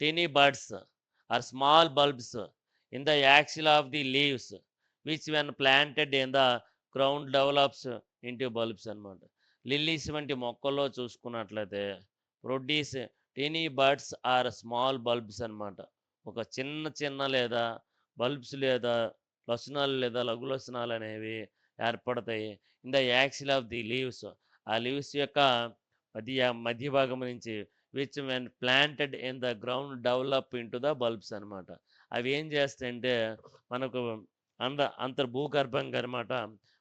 tiny buds or small bulbs in the axil of the leaves which when planted in the ground develops into bulbs అనమాట. లిల్లీస్ వంటి మొక్కల్లో చూసుకున్నట్లయితే produce tiny buds or small bulbs అనమాట. ఒక చిన్న చిన్న లేదా బల్బ్స్ లేదా లసనాలు లేదా లఘు లసనాలు అనేవి ఏర్పడతాయి. In the axle of the leaves, ఆ లీవ్స్ యొక్క మధ్య భాగం నుంచి which when planted in the ground develop into the bulbs అనమాట. అవి ఏం చేస్తాయంటే మనకు అంతర్భూగర్భంగా అనమాట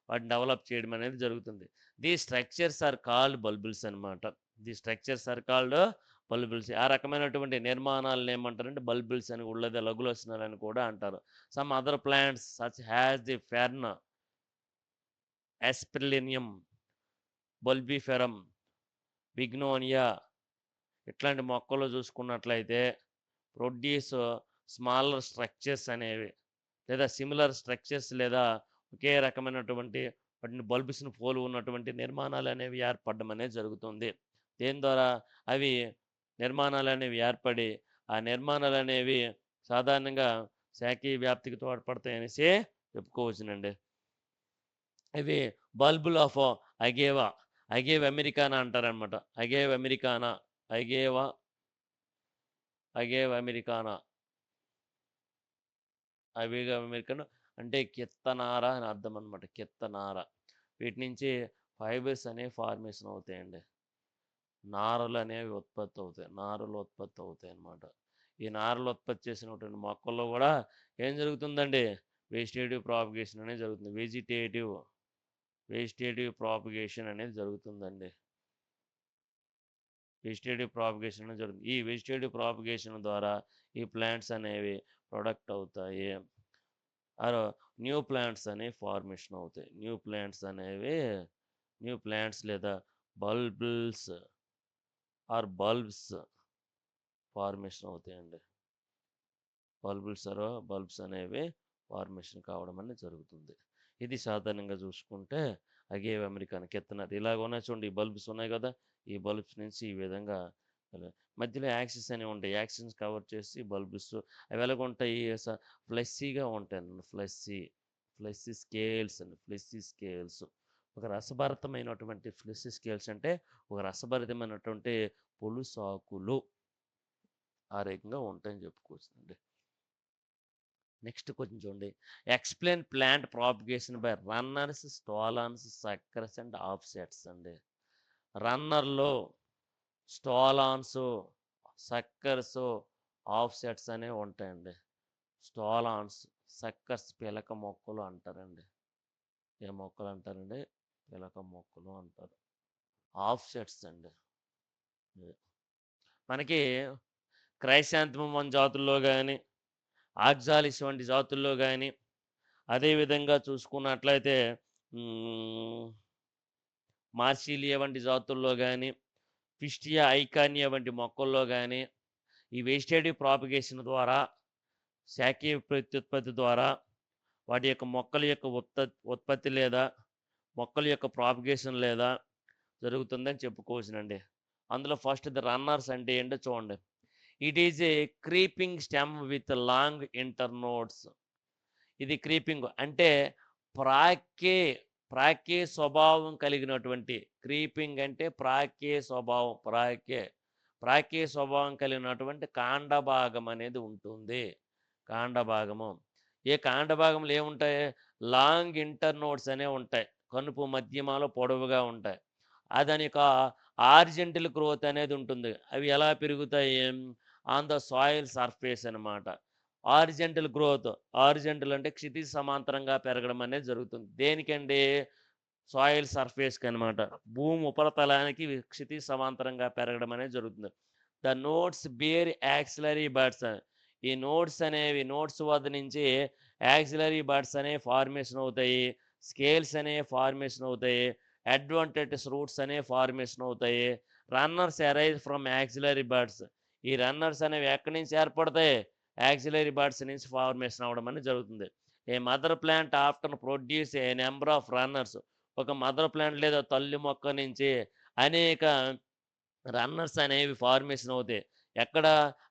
వాటిని డెవలప్ చేయడం అనేది జరుగుతుంది. The structures are called bulbils అనమాట. The structures are called bulbils. ఆ రకమైనటువంటి నిర్మాణాలను ఏమంటారంటే బల్బుల్స్ అని ఉళ్ళదే లఘులసనాలు అని కూడా అంటారు. Some other plants such as the fern, asplenium, bulbiferum, bignonia ఇట్లాంటి మొక్కలు చూసుకున్నట్లయితే ప్రొడ్యూస్ స్మాలర్ స్ట్రక్చర్స్ అనేవి లేదా సిమిలర్ స్ట్రక్చర్స్ లేదా ఒకే రకమైనటువంటి వాటిని బల్బుస్ని పోలి ఉన్నటువంటి నిర్మాణాలు అనేవి ఏర్పడడం అనేది జరుగుతుంది. దేని ద్వారా అవి నిర్మాణాలు అనేవి ఏర్పడి ఆ నిర్మాణాలు అనేవి సాధారణంగా శాఖీయ వ్యాప్తికి తోడ్పడతాయనేసి చెప్పుకోవచ్చునండి. ఇవి బల్బుల్ ఆఫ్ అగేవా, అగేవ్ అమెరికానా అంటారనమాట. అగేవ్ అమెరికానా, అగేవ్ అమెరికానా, అమెరికన్ అంటే కిత్తనార అని అర్థం అనమాట. కిత్తనార. వీటి నుంచి ఫైబర్స్ అనేవి ఫార్మేషన్ అవుతాయండి. నారలు అనేవి ఉత్పత్తి అవుతాయి. నారలు ఉత్పత్తి అవుతాయి అన్నమాట. ఈ నారలు ఉత్పత్తి చేసినటువంటి మొక్కల్లో కూడా ఏం జరుగుతుందండి? వెజిటేటివ్ ప్రాపగేషన్ అనేది జరుగుతుంది. వెజిటేటివ్ ప్రాపగేషన్ అనేది జరుగుతుందండి. వెజిటేటివ్ ప్రాపగేషన్ అనేది జరుగుతుంది. ఈ వెజిటేటివ్ ప్రాపగేషన్ ద్వారా ఈ ప్లాంట్స్ అనేవి ప్రొడక్ట్ అవుతాయి. న్యూ ప్లాంట్స్ అనేవి ఫార్మేషన్ అవుతాయి. న్యూ ప్లాంట్స్ లేదా బల్బ్స్ ఫార్మేషన్ అవుతాయండి. బల్బ్స్ అనేవి ఫార్మేషన్ కావడం అనేది జరుగుతుంది. ఇది సాధారణంగా చూసుకుంటే అగేవ్ అమెరికాన్ కిత్తనారు ఇలాగ ఉన్నాయి చూడండి. ఈ బల్బ్స్ ఉన్నాయి కదా, ఈ బల్బ్స్ నుంచి ఈ విధంగా మధ్యలో యాక్సిస్ అనేవి ఉంటాయి. యాక్సిస్ కవర్ చేసి బల్బ్స్ అవి ఎలాగ ఉంటాయి? ఫ్లెస్సీగా ఉంటాయి అన్నమాట. ఫ్లెస్సీ స్కేల్స్ ఒక రసభరితమైనటువంటి ఫ్లెస్సీ స్కేల్స్ అంటే ఒక రసభరితమైనటువంటి పొలుసాకులు ఆ రకంగా ఉంటాయని చెప్పుకోవచ్చునండి. నెక్స్ట్ కొంచెం చూడండి. Explain plant propagation by runners, stolons, suckers and offsets అండి. రన్నర్లో స్టాలాన్స్, సక్కర్స్, ఆఫ్సెట్స్ అనేవి ఉంటాయండి. స్టాలాన్స్, సక్కర్స్ పిలక మొక్కలు అంటారండి. ఏ మొక్కలు అంటారండి? పిలక మొక్కలు అంటారు. ఆఫ్సెట్స్ అండి. మనకి క్రైసాంథమం జాతుల్లో కానీ, ఆక్సాలిస్ వంటి జాతుల్లో కానీ, అదేవిధంగా చూసుకున్నట్లయితే మార్సిలియా వంటి జాతుల్లో కానీ, పిస్టియా ఐకానియా వంటి మొక్కల్లో కానీ ఈ వెజిటేటివ్ ప్రాపగేషన్ ద్వారా, శాఖీయ ప్రత్యుత్పత్తి ద్వారా వాటి యొక్క మొక్కల యొక్క ఉత్పత్తి లేదా మొక్కల యొక్క ప్రాపగేషన్ లేదా జరుగుతుందని చెప్పుకోవచ్చునండి. అందులో ఫస్ట్ ది రన్నర్స్ అంటే ఏంటో చూడండి. It is a creeping stem with long internodes. ఇది క్రీపింగ్ అంటే ప్రాకే స్వభావం కలిగినటువంటి, క్రీపింగ్ అంటే ప్రాకే స్వభావం కలిగినటువంటి కాండ భాగం అనేది ఉంటుంది. కాండ భాగము. ఏ కాండ భాగంలో ఏముంటాయి? లాంగ్ ఇంటర్నోడ్స్ అనేవి ఉంటాయి. కనుపు మధ్యమాలో పొడవుగా ఉంటాయి. దాని యొక్క ఆర్జెంటల్ గ్రోత్ అనేది ఉంటుంది. అవి ఎలా పెరుగుతాయి? ఆన్ ద సాయిల్ సర్ఫేస్ అనమాట. ఆరిజెంటల్ అంటే క్షితిజ సమాంతరంగా పెరగడం అనేది జరుగుతుంది. దేనికండి? సాయిల్ సర్ఫేస్కి అనమాట. భూమి ఉపరితలానికి క్షితిజ సమాంతరంగా పెరగడం అనేది జరుగుతుంది. The notes bear axillary birds. ఈ నోట్స్ వద్ద నుంచి యాక్సిలరీ బర్డ్స్ అనేవి ఫార్మేషన్ అవుతాయి. స్కేల్స్ అనేవి ఫార్మేషన్ అవుతాయి. అడ్వాంటేజెస్ రూట్స్ అనేవి ఫార్మేషన్ అవుతాయి. Runners arise from axillary birds. ఈ రన్నర్స్ అనేవి ఎక్కడి నుంచి ఏర్పడతాయి? యాక్సిలరీ బర్డ్స్ నుంచి ఫార్మేషన్ అవ్వడం అనేది జరుగుతుంది. A mother plant after produce a number of runners. ఒక మదర్ ప్లాంట్ లేదా తల్లి మొక్క నుంచి అనేక రన్నర్స్ అనేవి ఫార్మేషన్ అవుతాయి. ఎక్కడ?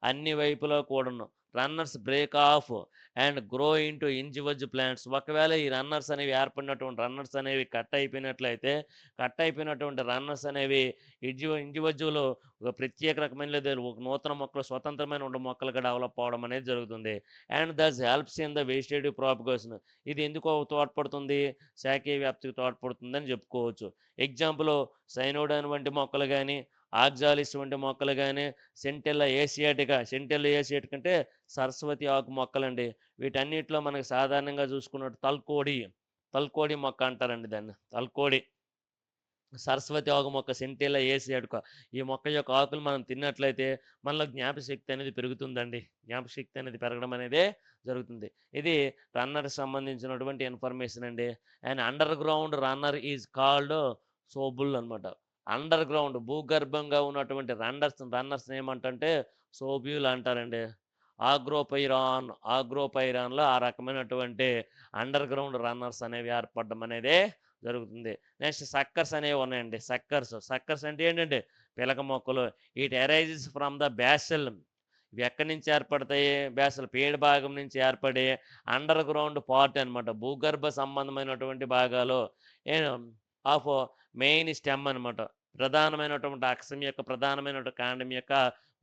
అన్ని వైపులా కూడాను. Runners break of and grow into individual plants. ఒకవేళ ఈ రన్నర్స్ అనేవి ఏర్పడినటువంటి రన్నర్స్ అనేవి కట్ అయిపోయినట్లయితే, కట్ అయిపోయినటువంటి రన్నర్స్ అనేవి ఇండివిజువల్ ఒక ప్రత్యేక రకమైన లేదా ఒక నూతన మొక్కలు స్వతంత్రమైన ఉండే మొక్కలుగా డెవలప్ అవ్వడం అనేది జరుగుతుంది. And thus helps in the vegetative propagation. ఇది ఎందుకు తోడ్పడుతుంది? శాఖీయ వ్యాప్తికి తోడ్పడుతుందని చెప్పుకోవచ్చు. ఎగ్జాంపుల్ సైనోడన్ వంటి మొక్కలు కానీ, ఆక్జాలిస్ వంటి మొక్కలు కానీ, సెంటెల్లా ఏసియాటికా అంటే సరస్వతి ఆకు మొక్కలండి. వీటన్నిటిలో మనకు సాధారణంగా చూసుకున్నట్టు తల్కోడి మొక్క అంటారండి దాన్ని. తల్కోడి, సరస్వతి ఆకు మొక్క, సెంటెల్లా ఏసియాటికా. ఈ మొక్క యొక్క ఆకులు మనం తిన్నట్లయితే మనలో జ్ఞాపకశక్తి అనేది పెరుగుతుందండి. జ్ఞాపకశక్తి అనేది పెరగడం అనేదే జరుగుతుంది. ఇది రన్నర్కి సంబంధించినటువంటి ఇన్ఫర్మేషన్ అండి. And underground runner is called sobole అనమాట. అండర్ గ్రౌండ్ భూగర్భంగా ఉన్నటువంటి రన్నర్స్ ఏమంటే సోబ్యూల్ అంటారండి. ఆగ్రోపైరాన్లో ఆ రకమైనటువంటి అండర్ గ్రౌండ్ రన్నర్స్ అనేవి ఏర్పడడం అనేది జరుగుతుంది. నెక్స్ట్ సక్కర్స్ అనేవి ఉన్నాయండి. సక్కర్స్ అంటే ఏంటంటే పిలక మొక్కలు. It arises from the basal. ఇవి ఎక్కడి నుంచి ఏర్పడతాయి? బ్యాసల్ పేడ భాగం నుంచి ఏర్పడి అండర్ గ్రౌండ్ పార్ట్ అనమాట. భూగర్భ సంబంధమైనటువంటి భాగాలు ఆఫ్ మెయిన్ స్టెమ్ అనమాట. ప్రధానమైనటువంటి అక్షం యొక్క ప్రధానమైనటువంటి కాండం యొక్క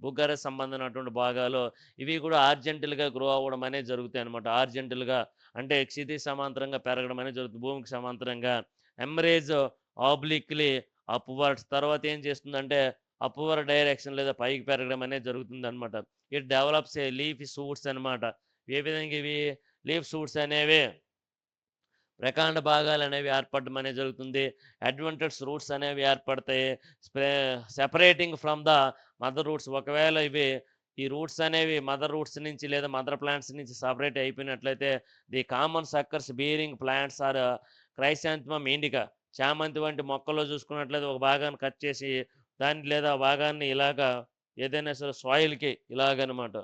భూగర్భ సంబంధమైనటువంటి భాగాలు ఇవి కూడా ఆర్జెంటల్గా గ్రో అవ్వడం అనేది జరుగుతాయి అనమాట. ఆర్జెంటల్గా అంటే క్షితిజ సమాంతరంగా పెరగడం అనేది జరుగుతుంది. భూమికి సమాంతరంగా ఎమరేజ్ ఆబ్లిక్లీ అప్వర్డ్స్. తర్వాత ఏం చేస్తుందంటే అప్వర్డ్ డైరెక్షన్ లేదా పైకి పెరగడం అనేది జరుగుతుంది అనమాట. It develops a leaf suits అనమాట. ఏ విధంగా ఇవి లీఫ్ సూట్స్ అనేవి ప్రకాండ భాగాలు అనేవి ఏర్పడడం అనేది జరుగుతుంది. అడ్వాంటెడ్స్ రూట్స్ అనేవి ఏర్పడతాయి. Separating from the mother roots. ఒకవేళ ఈ రూట్స్ అనేవి మదర్ రూట్స్ నుంచి లేదా మదర్ ప్లాంట్స్ నుంచి సపరేట్ అయిపోయినట్లయితే the common suckers bearing plants are chrysanthemum indica. చామంతి వంటి మొక్కల్లో చూసుకున్నట్లయితే ఒక భాగాన్ని కట్ చేసి దాన్ని లేదా భాగాన్ని ఇలాగా ఏదైనా సరే సాయిల్కి ఇలాగనమాట.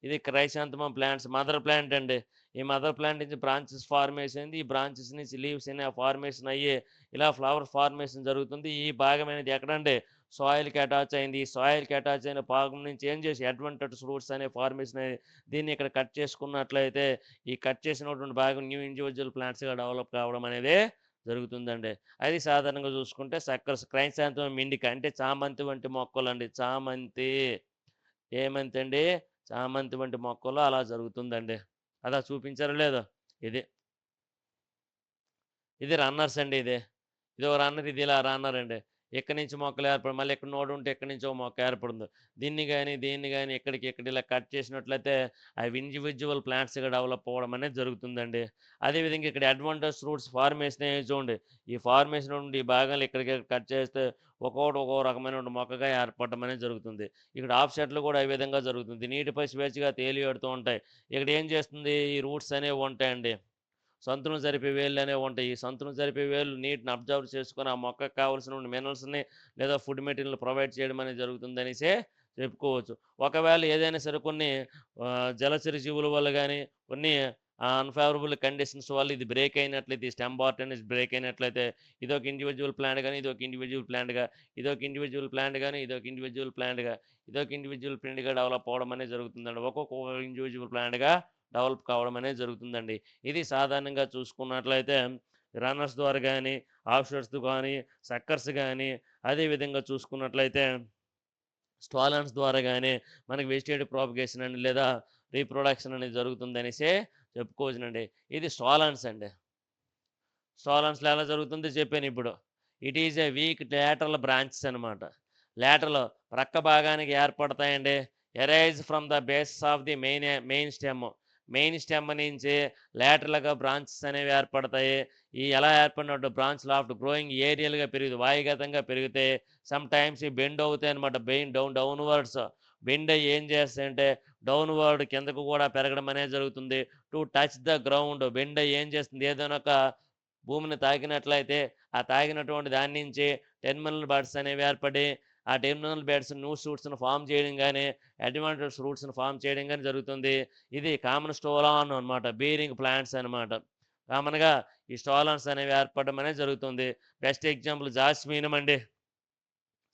ఇది క్రైసాంథమమ్ ప్లాంట్స్ మదర్ ప్లాంట్ అండి. ఈ మదర్ ప్లాంట్ నుంచి బ్రాంచెస్ ఫార్మేషన్ అయింది. ఈ బ్రాంచెస్ నుంచి లీవ్స్ అనేవి ఫార్మేషన్ అయ్యి ఇలా ఫ్లవర్ ఫార్మేషన్ జరుగుతుంది. ఈ భాగం అనేది ఎక్కడంటే సాయిల్కి అటాచ్ అయింది. ఈ సాయిల్కి అటాచ్ అయిన భాగం నుంచి ఏం చేసి అడ్వాంటెడ్స్ రూట్స్ అనే ఫార్మేషన్ అయ్యి దీన్ని ఇక్కడ కట్ చేసుకున్నట్లయితే ఈ కట్ చేసినటువంటి భాగం న్యూ ఇండివిజువల్ ప్లాంట్స్గా డెవలప్ కావడం అనేది జరుగుతుందండి. అది సాధారణంగా చూసుకుంటే సక్కర్స్ క్రైసాంథమమ్ ఇండికా అంటే చామంతి వంటి మొక్కలు అండి. ఏమంతండి చామంతి వంటి మొక్కలు అలా జరుగుతుందండి. అలా చూపించారో లేదో ఇది ఇది రన్నర్స్ అండి. ఇది ఒక రన్నర్, ఇది ఇలా రన్నర్ అండి. ఎక్కడి నుంచి మొక్కలు ఏర్పడి మళ్ళీ ఇక్కడ నోడు ఉంటే ఎక్కడి నుంచో మొక్క ఏర్పడింది. దీన్ని కానీ ఇక్కడ ఇలా కట్ చేసినట్లయితే అవి ఇండివిజువల్ ప్లాంట్స్గా డెవలప్ అవ్వడం అనేది జరుగుతుందండి. అదేవిధంగా ఇక్కడ అడ్వాంటేజ్ రూట్స్ ఫార్మేషన్ చూడండి. ఈ ఫార్మేషన్ నుండి ఈ భాగాలు ఇక్కడికి కట్ చేస్తే ఒక్కో రకమైన మొక్కగా ఏర్పడడం అనేది జరుగుతుంది. ఇక్కడ ఆఫ్సెట్లు కూడా ఈ విధంగా జరుగుతుంది. నీటిపై స్వేచ్ఛగా తేలియాడుతూ ఉంటాయి. ఇక్కడ ఏం చేస్తుంది? ఈ రూట్స్ అనేవి ఉంటాయండి. సంతులను జరిపే వేళ్ళు అనేవి ఉంటాయి. ఈ సంతులను జరిపే వేళ్ళు నీటిని అబ్జర్వ్ చేసుకొని ఆ మొక్కకు కావాల్సిన మినరల్స్ని లేదా ఫుడ్ మెటీరియల్ ప్రొవైడ్ చేయడం అనేది జరుగుతుందనేసే చెప్పుకోవచ్చు. ఒకవేళ ఏదైనా సరే కొన్ని జలచర జీవుల వల్ల కానీ కొన్ని అన్ఫేవరబుల్ కండిషన్స్ వల్ల ఇది బ్రేక్ అయినట్లయితే ఈ స్టెమ్ బార్ట్ అనేది బ్రేక్ అయినట్లయితే ఇదొక ఇండివిజువల్ ప్లాంట్ కానీ ఇదొక ఇండివిజువల్ ప్లాంట్గా ఇదొక ఇండివిజువల్ ప్లాంట్ కానీ ఇదొక ఇండివిజువల్ ప్లాంట్గా ఇదొక ఇండివిజువల్ ప్లాంట్గా డెవలప్ అవ్వడం అనేది జరుగుతుందండి. ఒక్కొక్క ఇండివిజువల్ ప్లాంట్గా డెవలప్ కావడం అనేది జరుగుతుందండి. ఇది సాధారణంగా చూసుకున్నట్లయితే రన్నర్స్ ద్వారా కానీ ఆఫ్షర్స్ కానీ సక్కర్స్ కానీ అదేవిధంగా చూసుకున్నట్లయితే స్టాలన్స్ ద్వారా కానీ మనకి వెజిటేటివ్ ప్రాపగేషన్ అని లేదా రీప్రొడక్షన్ అనేది జరుగుతుందనేసే చెప్పుకోవచ్చునండి. ఇది స్టాలన్స్ అండి. స్టాలన్స్లో ఎలా జరుగుతుందో చెప్పాను ఇప్పుడు. It is a weak lateral branches అనమాట. లేటరల్ ప్రక్క భాగానికి ఏర్పడతాయండి. Arise from the base of the main stem నుంచి లేటరల్గా బ్రాంచెస్ అనేవి ఏర్పడతాయి. ఈ ఎలా ఏర్పడినట్టు బ్రాంచ్ లాఫ్ట్ గ్రోయింగ్ ఏరియల్గా పెరుగుతుంది, వాయుగతంగా పెరిగితే సమ్ టైమ్స్ ఈ బెండ్ అవుతాయి అనమాట. డౌన్వర్డ్స్ బెండ్ అయ్యి ఏం చేస్తాయంటే డౌన్వర్డ్ కిందకు కూడా పెరగడం అనేది జరుగుతుంది. To touch the ground bend అయ్యి ఏం చేస్తుంది? ఏదైనా ఒక భూమిని తాకినట్లయితే ఆ తాకినటువంటి దాని నుంచి టెర్మినల్ బర్డ్స్ అనేవి ఏర్పడి ఆ టెర్మినల్ బెడ్స్ న్యూ సూట్స్ను ఫామ్ చేయడం కానీ అడ్వాంటేజ్ రూట్స్ను ఫామ్ చేయడం కానీ జరుగుతుంది. ఇది కామన్ స్టోలాన్ అనమాట. బీరింగ్ ప్లాంట్స్ అనమాట. కామన్గా ఈ స్టోలాన్స్ అనేవి ఏర్పడడం అనేది జరుగుతుంది. బెస్ట్ ఎగ్జాంపుల్ జాస్మినం అండి.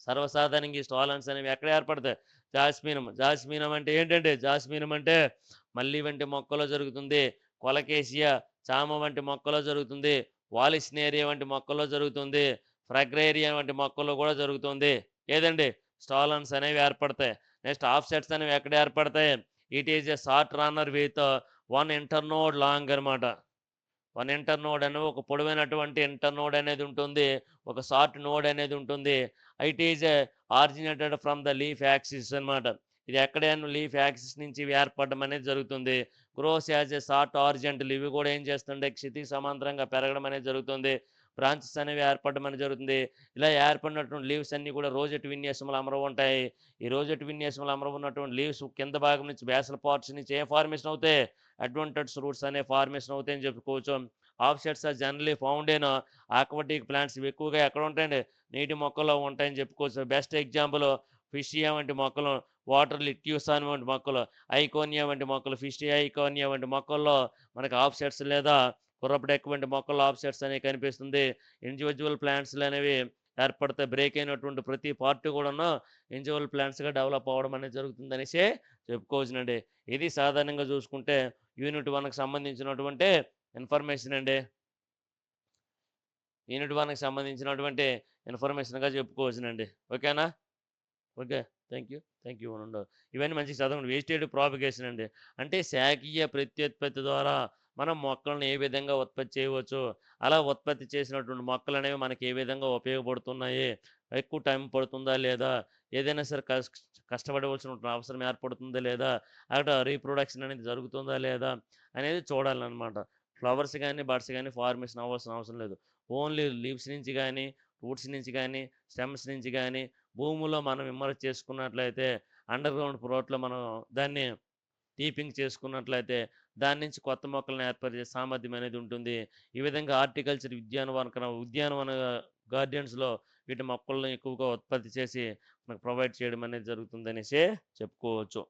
సర్వసాధారణంగా ఈ స్టోలాన్స్ అనేవి ఎక్కడ ఏర్పడతాయి? జాస్మినం అంటే ఏంటంటే, జాస్మినం అంటే మల్లి వంటి మొక్కలో జరుగుతుంది. కొలకేసియా, చామ వంటి మొక్కలో జరుగుతుంది. వాలిస్నేరియా వంటి మొక్కల్లో జరుగుతుంది. ఫ్రగ్రేరియా వంటి మొక్కల్లో కూడా జరుగుతుంది. ఏదండి? స్టాలన్స్ అనేవి ఏర్పడతాయి. నెక్స్ట్ ఆఫ్‌సెట్స్ అనేవి ఎక్కడ ఏర్పడతాయి? It is a short runner with one internode long అనమాట. వన్ ఇంటర్నోడ్ అని ఒక పొడవైనటువంటి ఇంటర్నోడ్ అనేది ఉంటుంది. ఒక షార్ట్ నోడ్ అనేది ఉంటుంది. It is originated from the leaf axis అనమాట. ఇది ఎక్కడైనా లీఫ్ యాక్సిస్ నుంచి ఇవి ఏర్పడడం అనేది జరుగుతుంది. Gross as a short horizontal, ఇవి కూడా ఏం చేస్తుంటే క్షితిజ సమాంతరంగా పెరగడం అనేది జరుగుతుంది. బ్రాంచెస్ అనేవి ఏర్పడడం అనేది జరుగుతుంది. ఇలా ఏర్పడినటువంటి లీవ్స్ అన్నీ కూడా రోజెట్ విన్యాసంలో అమరవు ఉంటాయి. ఈ రోజెట్ విన్యాసంలో అమరవు ఉన్నటువంటి లీవ్స్ కింద భాగం నుంచి బేసల్ పార్ట్స్ నుంచి ఏ ఫార్మేషన్ అవుతాయి? అడ్వాంటెడ్స్ రూట్స్ అనే ఫార్మేషన్ అవుతాయని చెప్పుకోవచ్చు. Offsets are generally found in aquatic plants, ఇవి ఎక్కువగా ఎక్కడ ఉంటాయండి? నీటి మొక్కల్లో ఉంటాయని చెప్పుకోవచ్చు. బెస్ట్ ఎగ్జాంపుల్ ఫిషియా వంటి మొక్కలు, వాటర్ లిట్యూసాన్ వంటి మొక్కలు, ఐకోనియా వంటి మొక్కలు, ఫిషియా ఐకోనియా వంటి మొక్కల్లో మనకు ఆఫ్‌సెట్స్ లేదా గుర్రపు డెక్క వంటి మొక్కల్లో ఆఫ్‌సెట్స్ అనేవి కనిపిస్తుంది. ఇండివిడ్యువల్ ప్లాంట్స్‌లు అనేవి ఏర్పడతాయి. బ్రేక్ అయినటువంటి ప్రతి పార్ట్ కూడాను ఇండివిడ్యువల్ ప్లాంట్స్‌గా డెవలప్ అవ్వడం అనేది జరుగుతుందనేసి చెప్పుకోవచ్చునండి. ఇది సాధారణంగా చూసుకుంటే యూనిట్ 1కి సంబంధించినటువంటి ఇన్ఫర్మేషన్ అండి. యూనిట్ 1కి సంబంధించినటువంటి ఇన్ఫర్మేషన్‌గా చెప్పుకోవచ్చునండి. ఓకేనా? Okay. Thank you. Thank you. ఉండవు. ఇవన్నీ మంచిగా చదవండి. వేస్టేజ్ ప్రాపగేషన్ అండి. అంటే శాఖీయ ప్రత్యుత్పత్తి ద్వారా మనం మొక్కలను ఏ విధంగా ఉత్పత్తి చేయవచ్చు? అలా ఉత్పత్తి చేసినటువంటి మొక్కలనేవి మనకి ఏ విధంగా ఉపయోగపడుతున్నాయి? ఎక్కువ టైం పడుతుందా లేదా? ఏదైనా సరే కష్టపడవలసినటువంటి అవసరం ఏర్పడుతుందా లేదా? అక్కడ రీప్రొడక్షన్ అనేది జరుగుతుందా లేదా? అనేది చూడాలనమాట. ఫ్లవర్స్ గాని, బడ్స్ గాని ఫార్మేషన్ అవ్వాల్సిన అవసరం లేదు. ఓన్లీ లీవ్స్ నుంచి గాని, రూట్స్ నుంచి గాని, స్టెమ్స్ నుంచి గాని భూమిలో మనం ఇమ్మర్జ్ చేసుకున్నట్లయితే, అండర్‌గ్రౌండ్ ప్రోట్‌లో మనం దాన్ని డీపింగ్ చేసుకున్నట్లయితే, దాని నుంచి కొత్త మొక్కలను ఏర్పరిచే సామర్థ్యం అనేది ఉంటుంది. ఈ విధంగా హార్టికల్చర్ ఉద్యానవన గార్డెన్స్‌లో వీటి మొక్కలను ఎక్కువగా ఉత్పత్తి చేసి మనకు ప్రొవైడ్ చేయడం అనేది జరుగుతుందనేసి చెప్పుకోవచ్చు.